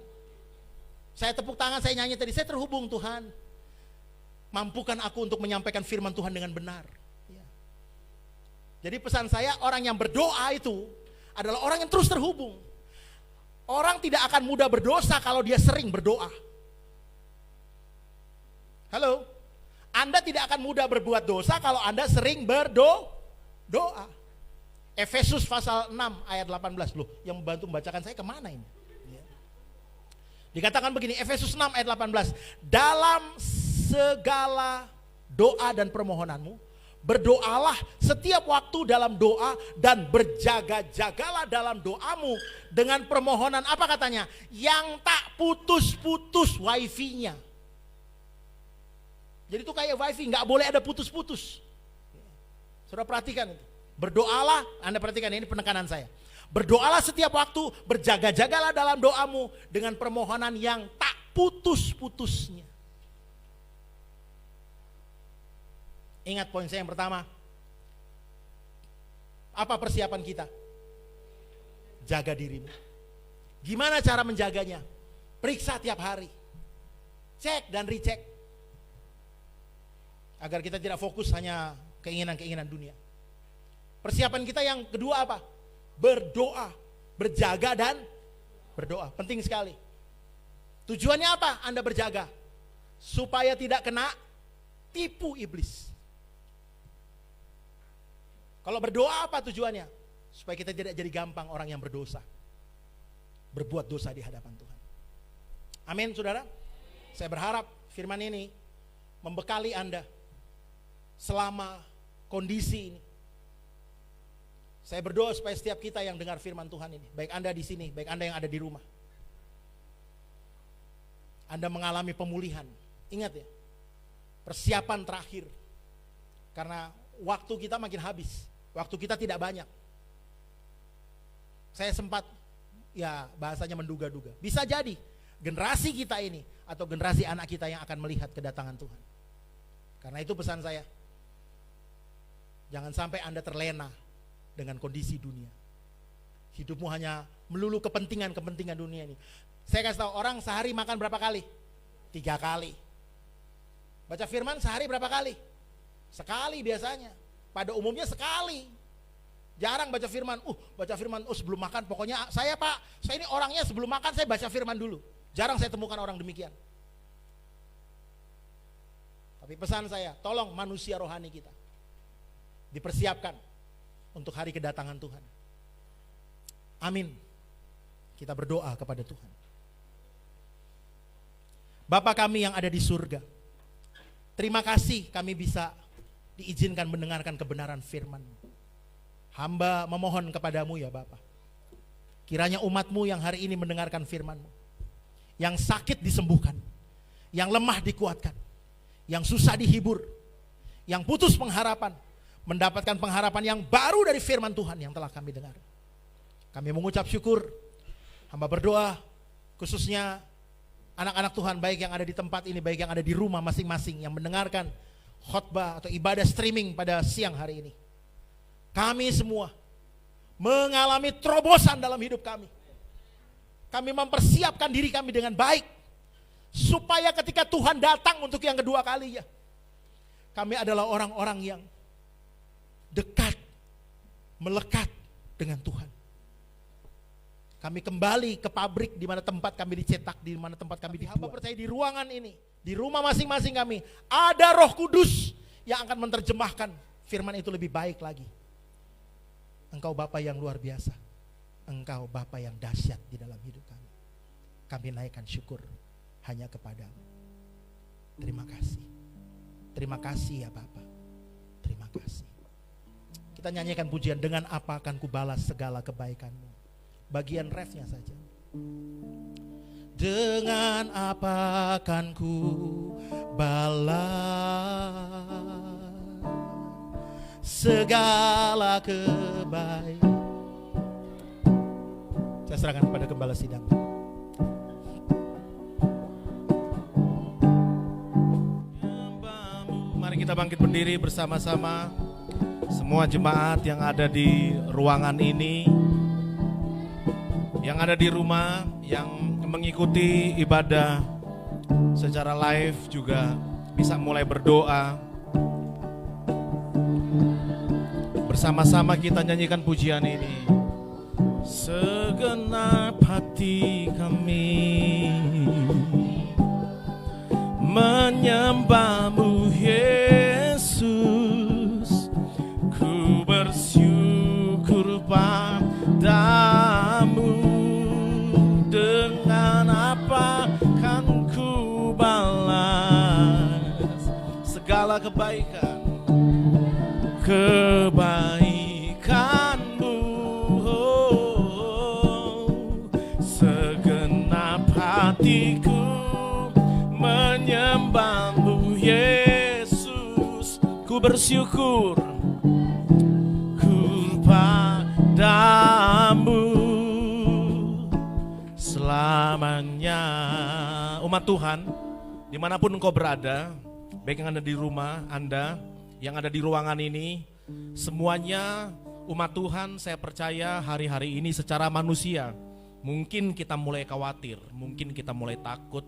Saya tepuk tangan, saya nyanyi tadi, saya terhubung Tuhan. Mampukan aku untuk menyampaikan firman Tuhan dengan benar. Jadi pesan saya, orang yang berdoa itu adalah orang yang terus terhubung. Orang tidak akan mudah berdosa kalau dia sering berdoa. Halo? Anda tidak akan mudah berbuat dosa kalau Anda sering berdoa. Efesus pasal 6 ayat 18. Loh, yang membantu membacakan saya kemana ini? Dikatakan begini, Efesus 6 ayat 18. Dalam segala doa dan permohonanmu, berdoalah setiap waktu dalam doa dan berjaga-jagalah dalam doamu dengan permohonan apa katanya? Yang tak putus-putus wifi-nya. Jadi itu kayak wifi, nggak boleh ada putus-putus. Saudara perhatikan itu. Berdoalah, Anda perhatikan ini penekanan saya. Berdoalah setiap waktu, berjaga-jagalah dalam doamu dengan permohonan yang tak putus-putusnya. Ingat poin saya yang pertama. Apa persiapan kita? Jaga dirimu. Gimana cara menjaganya? Periksa tiap hari. Cek dan recheck. Agar kita tidak fokus hanya keinginan-keinginan dunia. Persiapan kita yang kedua apa? Berdoa. Berjaga dan berdoa. Penting sekali. Tujuannya apa Anda berjaga? Supaya tidak kena tipu iblis. Kalau berdoa apa tujuannya? Supaya kita tidak jadi gampang orang yang berdosa. Berbuat dosa di hadapan Tuhan. Amin saudara. Saya berharap firman ini membekali Anda selama kondisi ini. Saya berdoa supaya setiap kita yang dengar firman Tuhan ini, baik Anda di sini, baik Anda yang ada di rumah, Anda mengalami pemulihan. Ingat ya, persiapan terakhir. Karena waktu kita makin habis. Waktu kita tidak banyak. Saya sempat ya bahasanya menduga-duga. Bisa jadi generasi kita ini atau generasi anak kita yang akan melihat kedatangan Tuhan. Karena itu pesan saya. Jangan sampai Anda terlena dengan kondisi dunia. Hidupmu hanya melulu kepentingan dunia ini. Saya kasih tahu, orang sehari makan berapa kali? 3 kali. Baca firman sehari berapa kali? Sekali biasanya. Pada umumnya sekali. Jarang baca firman. Sebelum makan pokoknya saya ini orangnya sebelum makan saya baca firman dulu. Jarang saya temukan orang demikian. Tapi pesan saya, tolong manusia rohani kita dipersiapkan untuk hari kedatangan Tuhan. Amin. Kita berdoa kepada Tuhan. Bapa kami yang ada di surga, terima kasih kami bisa diizinkan mendengarkan kebenaran firman-Mu. Hamba memohon kepadamu ya Bapa, kiranya umat-Mu yang hari ini mendengarkan firman-Mu, yang sakit disembuhkan, yang lemah dikuatkan, yang susah dihibur, yang putus pengharapan, mendapatkan pengharapan yang baru dari firman Tuhan yang telah kami dengar. Kami mengucap syukur. Hamba berdoa khususnya anak-anak Tuhan, baik yang ada di tempat ini, baik yang ada di rumah masing-masing, yang mendengarkan khotbah atau ibadah streaming pada siang hari ini. Kami semua mengalami terobosan dalam hidup kami. Kami mempersiapkan diri kami dengan baik, supaya ketika Tuhan datang untuk yang kedua kalinya, kami adalah orang-orang yang dekat, melekat dengan Tuhan. Kami kembali ke pabrik di mana tempat kami dicetak, di mana tempat kami dibuat. Hamba percaya di ruangan ini, di rumah masing-masing kami, ada Roh Kudus yang akan menerjemahkan firman itu lebih baik lagi. Engkau Bapa yang luar biasa. Engkau Bapa yang dahsyat di dalam hidup kami. Kami naikkan syukur hanya kepadamu. Terima kasih. Terima kasih ya Bapa. Terima kasih. Kita nyanyikan pujian, dengan apa akan kubalas segala kebaikanmu. Bagian refnya saja. Dengan apa akan ku balas segala kebaikan. Saya serahkan kepada gembala sidang. Mari kita bangkit berdiri bersama-sama, semua jemaat yang ada di ruangan ini, yang ada di rumah, yang mengikuti ibadah secara live juga bisa mulai berdoa. Bersama-sama kita nyanyikan pujian ini. Segenap hati kami menyembah-Mu Yesus, ku bersyukur padamu. Dengan apa kan ku balas segala kebaikan, kebaikan-Mu, segenap hatiku menyembah-Mu Yesus, ku bersyukur padamu selamanya. Umat Tuhan, dimanapun engkau berada, baik yang ada di rumah Anda, yang ada di ruangan ini, semuanya umat Tuhan, saya percaya hari-hari ini secara manusia mungkin kita mulai khawatir, mungkin kita mulai takut.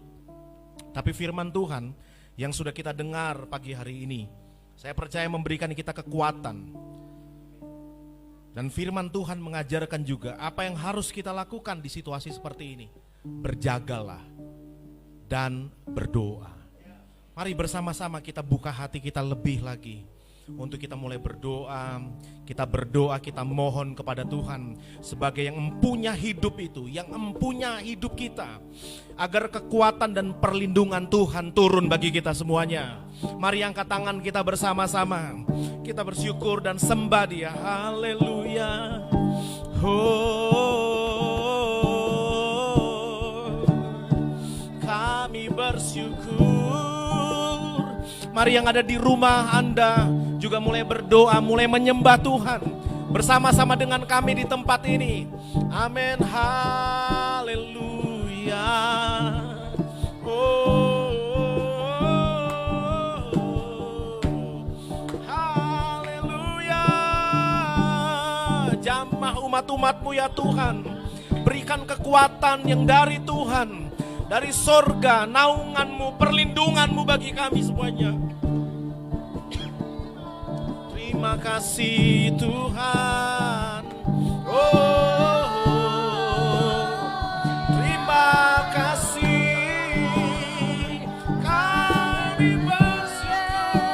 Tapi firman Tuhan yang sudah kita dengar pagi hari ini, saya percaya memberikan kita kekuatan. Dan firman Tuhan mengajarkan juga apa yang harus kita lakukan di situasi seperti ini. Berjagalah dan berdoa. Mari bersama-sama kita buka hati kita lebih lagi untuk kita mulai berdoa. Kita berdoa, kita mohon kepada Tuhan sebagai yang empunya hidup itu, yang empunya hidup kita, agar kekuatan dan perlindungan Tuhan turun bagi kita semuanya. Mari angkat tangan kita bersama-sama, kita bersyukur dan sembah Dia. Haleluya. Kami bersyukur. Mari yang ada di rumah Anda juga mulai berdoa, mulai menyembah Tuhan bersama-sama dengan kami di tempat ini. Amin. Haleluya. Haleluya. Jamah umat-umat-Mu ya Tuhan, berikan kekuatan yang dari Tuhan, dari sorga, naungan-Mu, perlindungan-Mu bagi kami semuanya. Terima kasih Tuhan. Terima kasih. Kami bersyukur.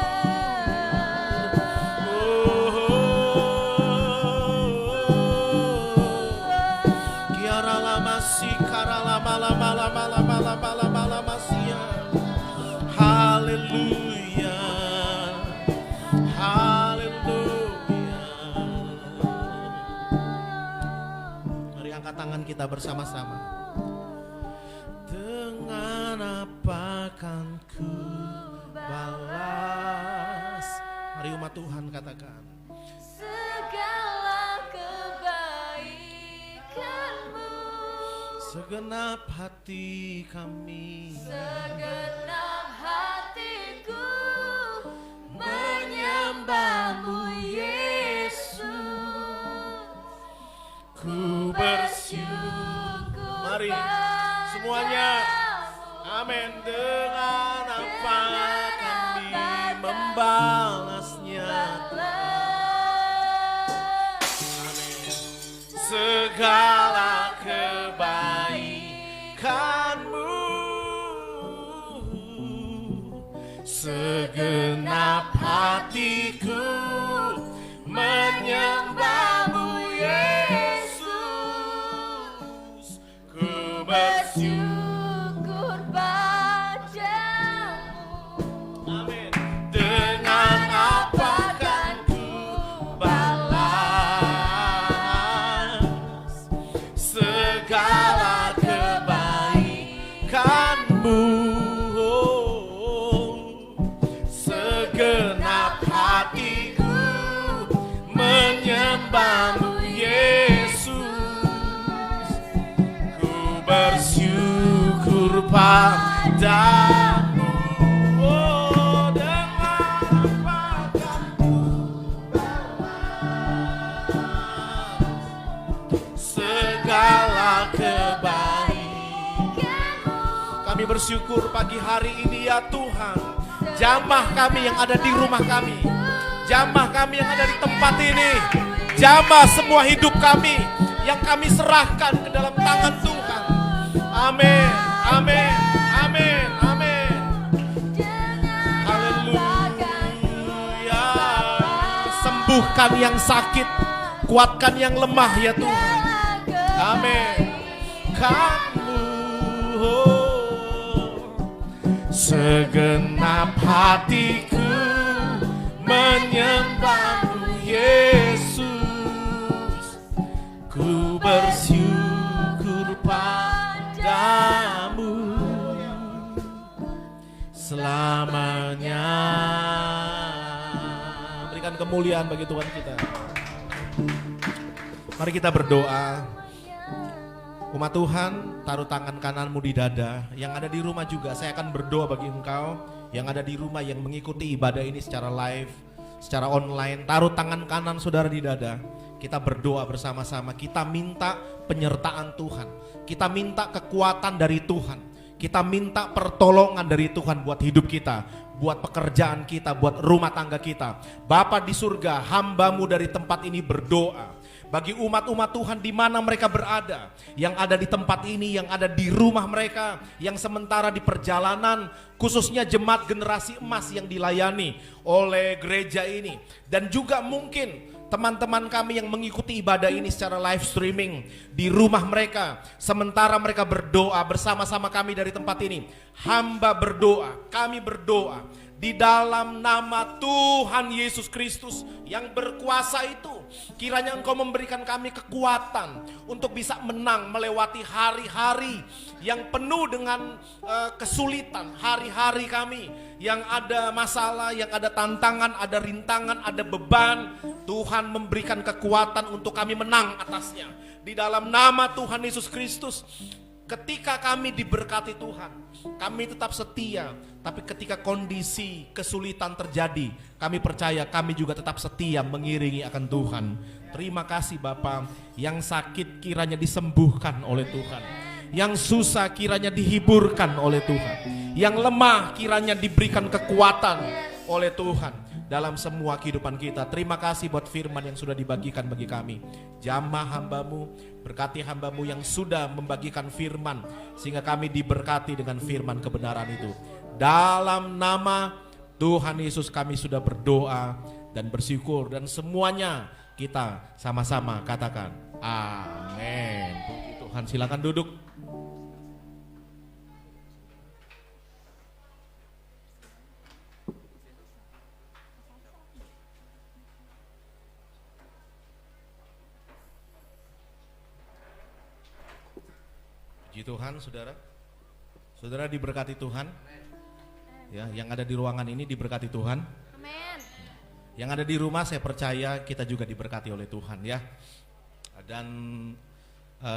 Kiara lama si kara lama lama lama lama lama lama lama sia. Haleluya. Mari angkat tangan kita bersama-sama. Dengan apa kan ku balas? Mari umat Tuhan katakan. Segala kebaikan-Mu, Segenap hati kami, segenap hatiku menyembah-Mu Yesus. ku bersyukur. Mari semuanya, amin. Dengan apa kami membalasnya, amin. Segala kebaikan-Mu, segenap hatiku menyembah-Mu Yesus. Ku Bersyukur padamu. Amin. Dengan apa kan ku balas segala kebaikan-Mu, segenap hatiku menyembah-Mu Yesus. Ku bersyukur padamu. Segala kebaikan. Kami bersyukur pagi hari ini ya Tuhan. Jamah kami yang ada di rumah kami, jamah kami yang ada di tempat ini, jamah semua hidup kami yang kami serahkan ke dalam tangan Tuhan. Amin, amin, amin, amin. Haleluya. Sembuhkan yang sakit, kuatkan yang lemah ya Tuhan. Amin. Kamu segenap hatiku menyembah-Mu Yesus. Ku bersyukur padamu selamanya. Berikan kemuliaan bagi Tuhan kita. Mari kita berdoa. Umat Tuhan, taruh tangan kananmu di dada. Yang ada di rumah juga, saya akan berdoa bagi engkau. Yang ada di rumah yang mengikuti ibadah ini secara live, secara online, taruh tangan kanan saudara di dada. Kita berdoa bersama-sama. Kita minta penyertaan Tuhan. Kita minta kekuatan dari Tuhan. Kita minta pertolongan dari Tuhan buat hidup kita, buat pekerjaan kita, buat rumah tangga kita. Bapa di surga, hamba-Mu dari tempat ini berdoa bagi umat-umat Tuhan di mana mereka berada, yang ada di tempat ini, yang ada di rumah mereka, yang sementara di perjalanan, khususnya jemaat generasi emas yang dilayani oleh gereja ini, dan juga mungkin teman-teman kami yang mengikuti ibadah ini secara live streaming di rumah mereka, sementara mereka berdoa bersama-sama kami dari tempat ini. Hamba berdoa, kami berdoa di dalam nama Tuhan Yesus Kristus yang berkuasa itu, kiranya Engkau memberikan kami kekuatan untuk bisa menang melewati hari-hari yang penuh dengan kesulitan, hari-hari kami yang ada masalah, yang ada tantangan, ada rintangan, ada beban. Tuhan memberikan kekuatan untuk kami menang atasnya. Di dalam nama Tuhan Yesus Kristus, ketika kami diberkati Tuhan, kami tetap setia. Tapi ketika kondisi kesulitan terjadi, kami percaya kami juga tetap setia mengiringi akan Tuhan. Terima kasih Bapa, yang sakit kiranya disembuhkan oleh Tuhan, yang susah kiranya dihiburkan oleh Tuhan, yang lemah kiranya diberikan kekuatan oleh Tuhan dalam semua kehidupan kita. Terima kasih buat firman yang sudah dibagikan bagi kami. Jamah hamba-Mu, berkati hamba-Mu yang sudah membagikan firman, sehingga kami diberkati dengan firman kebenaran itu. Dalam nama Tuhan Yesus kami sudah berdoa dan bersyukur, dan semuanya kita sama-sama katakan amin. Puji Tuhan, silakan duduk. Puji Tuhan, saudara. Saudara diberkati Tuhan. Ya, yang ada di ruangan ini diberkati Tuhan. Amin. Yang ada di rumah saya percaya kita juga diberkati oleh Tuhan ya. Dan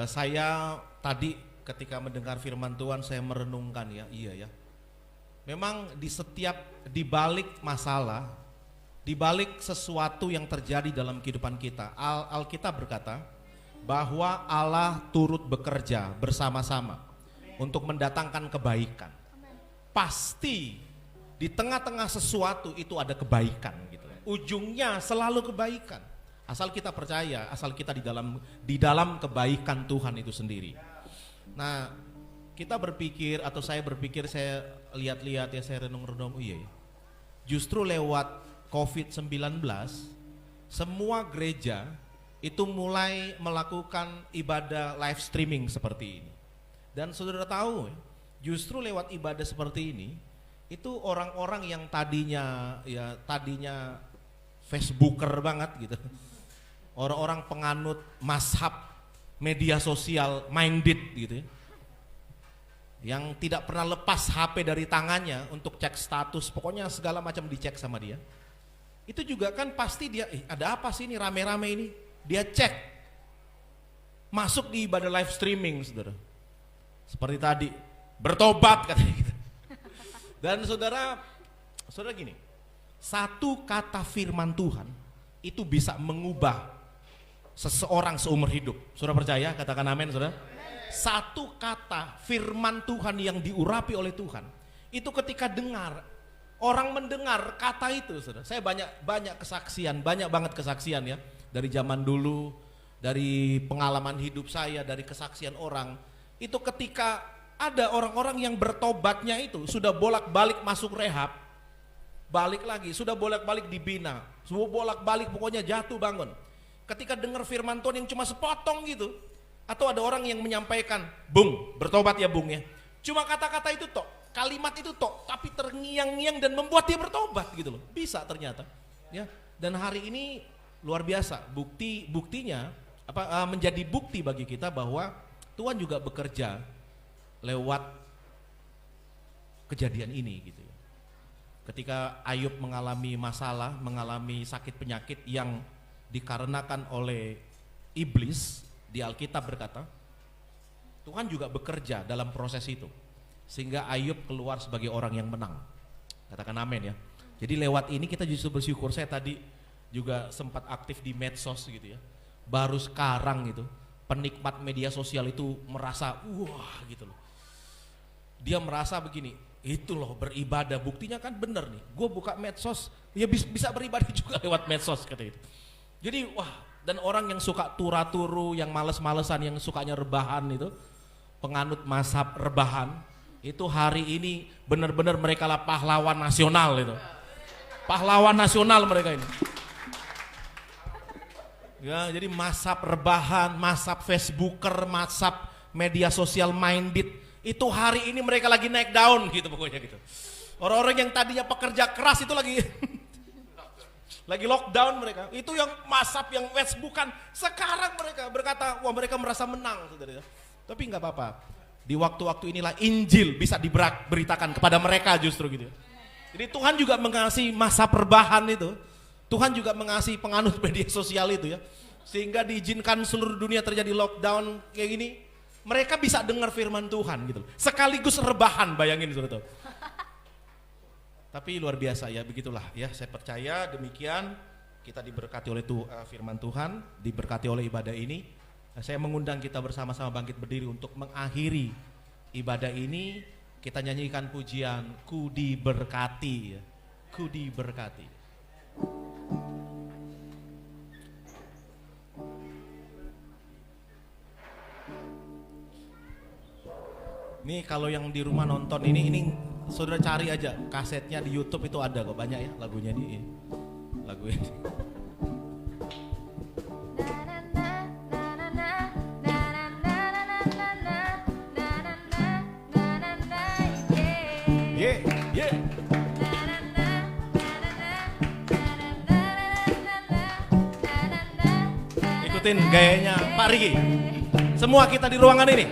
saya tadi ketika mendengar firman Tuhan saya merenungkan ya, iya ya. Memang di balik masalah, di balik sesuatu yang terjadi dalam kehidupan kita, Alkitab berkata bahwa Allah turut bekerja bersama-sama untuk mendatangkan kebaikan. Pasti di tengah-tengah sesuatu itu ada kebaikan gitu. Ujungnya selalu kebaikan. Asal kita percaya, asal kita di dalam kebaikan Tuhan itu sendiri. Nah, kita berpikir atau saya berpikir, saya lihat-lihat ya, saya renung-renung, oh iya ya. Justru lewat COVID-19 semua gereja itu mulai melakukan ibadah live streaming seperti ini. Dan saudara tahu, justru lewat ibadah seperti ini, itu orang-orang yang tadinya Facebooker banget gitu, orang-orang penganut mazhab media sosial minded gitu ya, yang tidak pernah lepas HP dari tangannya untuk cek status, pokoknya segala macam dicek sama dia. Itu juga kan pasti dia, ada apa sih ini rame-rame ini? Dia cek, masuk di ibadah live streaming, saudara. Seperti tadi, bertobat katanya gitu. Dan saudara gini, satu kata firman Tuhan itu bisa mengubah seseorang seumur hidup. Saudara percaya? Katakan amin, saudara. Satu kata firman Tuhan yang diurapi oleh Tuhan, itu ketika orang mendengar kata itu, saudara. Saya banyak kesaksian, banyak banget kesaksian ya. Dari zaman dulu, dari pengalaman hidup saya, dari kesaksian orang, itu ketika ada orang-orang yang bertobatnya itu sudah bolak-balik masuk rehab, balik lagi, sudah bolak-balik dibina, sudah bolak-balik pokoknya jatuh bangun. Ketika dengar firman Tuhan yang cuma sepotong gitu, atau ada orang yang menyampaikan, "Bung, bertobat ya Bung ya." Cuma kata-kata itu tok, kalimat itu tok, tapi terngiang-ngiang dan membuat dia bertobat gitu loh. Bisa ternyata. Ya. Dan hari ini luar biasa, buktinya menjadi bukti bagi kita bahwa Tuhan juga bekerja lewat kejadian ini gitu ya. Ketika Ayub mengalami masalah, mengalami sakit penyakit yang dikarenakan oleh iblis, di Alkitab berkata Tuhan juga bekerja dalam proses itu sehingga Ayub keluar sebagai orang yang menang. Katakan amin ya. Jadi lewat ini kita justru bersyukur. Saya tadi juga sempat aktif di medsos gitu ya. Baru sekarang gitu penikmat media sosial itu merasa wah gitu loh. Dia merasa begini, itu loh beribadah, buktinya kan bener nih. Gue buka medsos, ya bisa beribadah juga lewat medsos kata itu. Jadi wah, dan orang yang suka turu, yang males-malesan, yang sukanya rebahan itu, penganut mazhab rebahan, itu hari ini benar-benar mereka lah pahlawan nasional itu. Pahlawan nasional mereka ini. Ya, jadi mazhab rebahan, mazhab Facebooker, mazhab media sosial minded, itu hari ini mereka lagi naik daun gitu pokoknya gitu. Orang-orang yang tadinya pekerja keras itu lagi lagi lockdown mereka. Itu yang mazhab yang Facebookan, sekarang mereka berkata, wah mereka merasa menang, saudara. Tapi nggak apa-apa. Di waktu-waktu inilah Injil bisa diberitakan kepada mereka justru gitu. Jadi Tuhan juga mengasihi masa perbahan itu. Tuhan juga mengasihi penganut media sosial itu ya. Sehingga diizinkan seluruh dunia terjadi lockdown kayak gini. Mereka bisa dengar firman Tuhan gitu. Sekaligus rebahan, bayangin saudara. Tapi luar biasa ya, begitulah ya. Saya percaya demikian kita diberkati oleh firman Tuhan, diberkati oleh ibadah ini. Nah, saya mengundang kita bersama-sama bangkit berdiri untuk mengakhiri ibadah ini. Kita nyanyikan pujian Ku Diberkati, ya. Ku Diberkati. Nih kalau yang di rumah nonton ini saudara cari aja kasetnya di YouTube, itu ada kok, banyak ya lagunya di lagu ini. Ikutin gayanya Pak Riki. Semua kita di ruangan ini.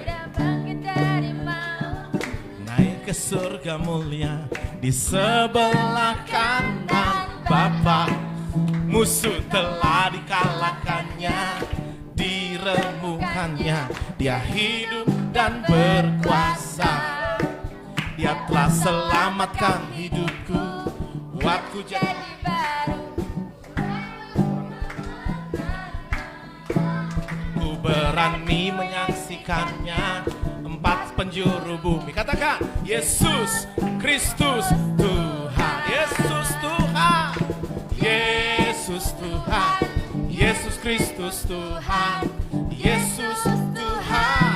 Naik ke surga mulia di sebelah kanan Bapa. Musuh telah dikalahkannya, diremukkannya. Dia hidup dan berkuasa. Dia telah selamatkan hidupku, buatku jadi baru. Ku berani menyaksikannya, 4 penjuru bumi. Katakan, Yesus Kristus Tuhan. Yesus Tuhan. Yesus Tuhan. Yesus Kristus Tuhan. Yesus Tuhan.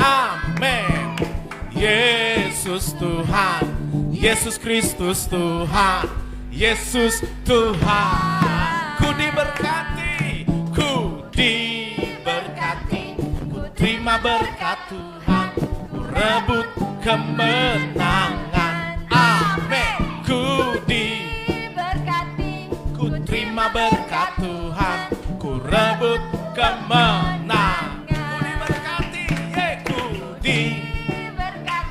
Amin. Yesus Tuhan. Yesus Kristus Tuhan. Yesus Tuhan. Ku diberkati. Ku diberkati. Ku terima berkat Tuhan. Ku rebut kemenangan. Amin. Ku diberkati. Ku terima berkat Tuhan. Ku rebut kemenangan. Ku diberkati. Ku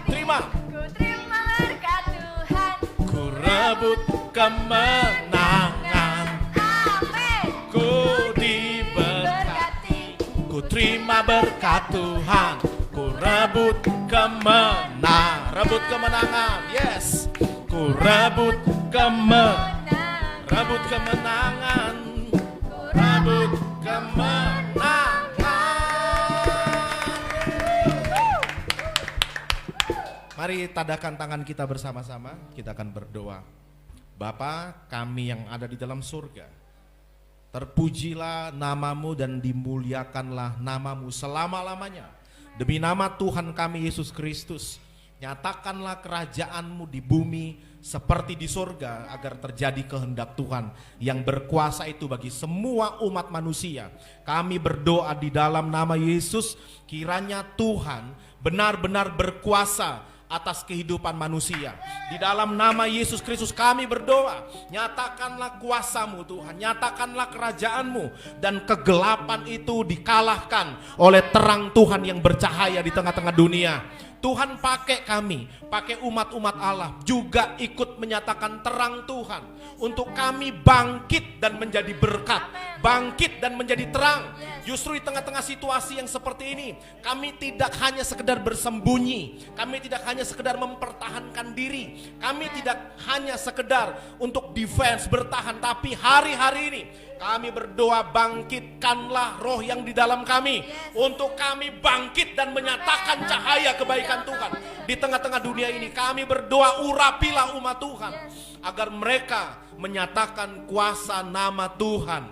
terima. Ku terima berkat Tuhan. Ku rebut kemenangan. Amin. Ku diberkati. Ku terima berkat Tuhan. Ku rebut kemenangan. Rebut kemenangan. Yes. Ku rebut kemenangan. Rebut kemenangan. Rebut kemenangan. Mari tadakan tangan kita bersama-sama. Kita akan berdoa. Bapa kami yang ada di dalam surga, terpujilah namamu dan dimuliakanlah namamu selama-lamanya. Demi nama Tuhan kami Yesus Kristus, nyatakanlah kerajaanmu di bumi seperti di surga, agar terjadi kehendak Tuhan yang berkuasa itu bagi semua umat manusia. Kami berdoa di dalam nama Yesus, kiranya Tuhan benar-benar berkuasa atas kehidupan manusia. Di dalam nama Yesus Kristus kami berdoa, nyatakanlah kuasa-Mu Tuhan, nyatakanlah kerajaan-Mu, dan kegelapan itu dikalahkan oleh terang Tuhan yang bercahaya di tengah-tengah dunia. Tuhan pakai kami, pakai umat-umat Allah juga ikut menyatakan terang Tuhan untuk kami bangkit dan menjadi berkat, bangkit dan menjadi terang. Justru di tengah-tengah situasi yang seperti ini, kami tidak hanya sekedar bersembunyi, kami tidak hanya sekedar mempertahankan diri, kami tidak hanya sekedar untuk defense bertahan, tapi hari-hari ini kami berdoa, bangkitkanlah roh yang di dalam kami untuk kami bangkit dan menyatakan cahaya kebaikan Tuhan di tengah-tengah dunia ini. Kami berdoa, urapilah umat Tuhan agar mereka menyatakan kuasa nama Tuhan,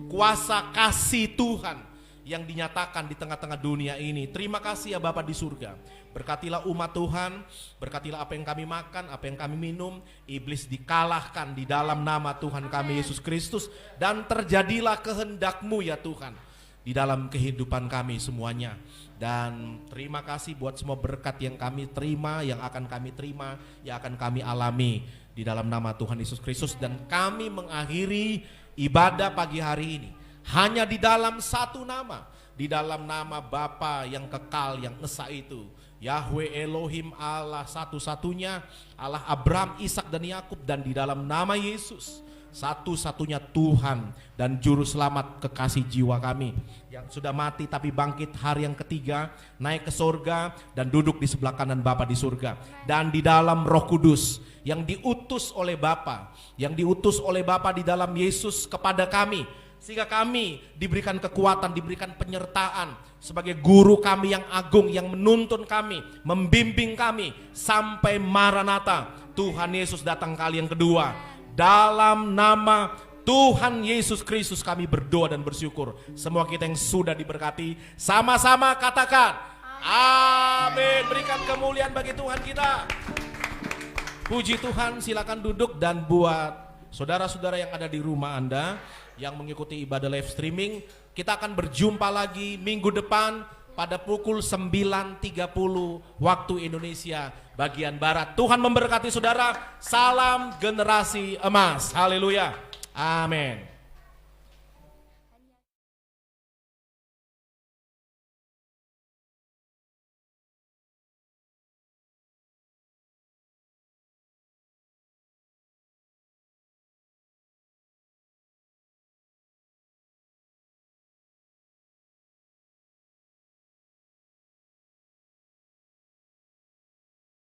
kuasa kasih Tuhan yang dinyatakan di tengah-tengah dunia ini. Terima kasih ya Bapa di surga. Berkatilah umat Tuhan, berkatilah apa yang kami makan, apa yang kami minum. Iblis dikalahkan di dalam nama Tuhan kami Yesus Kristus, dan terjadilah kehendak-Mu ya Tuhan di dalam kehidupan kami semuanya. Dan terima kasih buat semua berkat yang kami terima, yang akan kami terima, yang akan kami alami di dalam nama Tuhan Yesus Kristus. Dan kami mengakhiri ibadah pagi hari ini hanya di dalam satu nama, di dalam nama Bapa yang kekal, yang esa itu, Yahweh Elohim, Allah satu-satunya, Allah Abraham, Ishak dan Yakub. Dan di dalam nama Yesus satu-satunya Tuhan dan Juru Selamat kekasih jiwa kami, yang sudah mati tapi bangkit hari yang ketiga, naik ke surga dan duduk di sebelah kanan Bapa di surga. Dan di dalam Roh Kudus yang diutus oleh Bapa, yang diutus oleh Bapa di dalam Yesus kepada kami, sehingga kami diberikan kekuatan, diberikan penyertaan sebagai guru kami yang agung, yang menuntun kami, membimbing kami sampai Maranatha, Tuhan Yesus datang kali yang kedua. Dalam nama Tuhan Yesus Kristus kami berdoa dan bersyukur. Semua kita yang sudah diberkati, sama-sama katakan amin. Berikan kemuliaan bagi Tuhan kita. Puji Tuhan, silakan duduk. Dan buat saudara-saudara yang ada di rumah Anda yang mengikuti ibadah live streaming, kita akan berjumpa lagi minggu depan pada pukul 9.30 waktu Indonesia bagian Barat. Tuhan memberkati saudara. Salam generasi emas. Haleluya. Amin.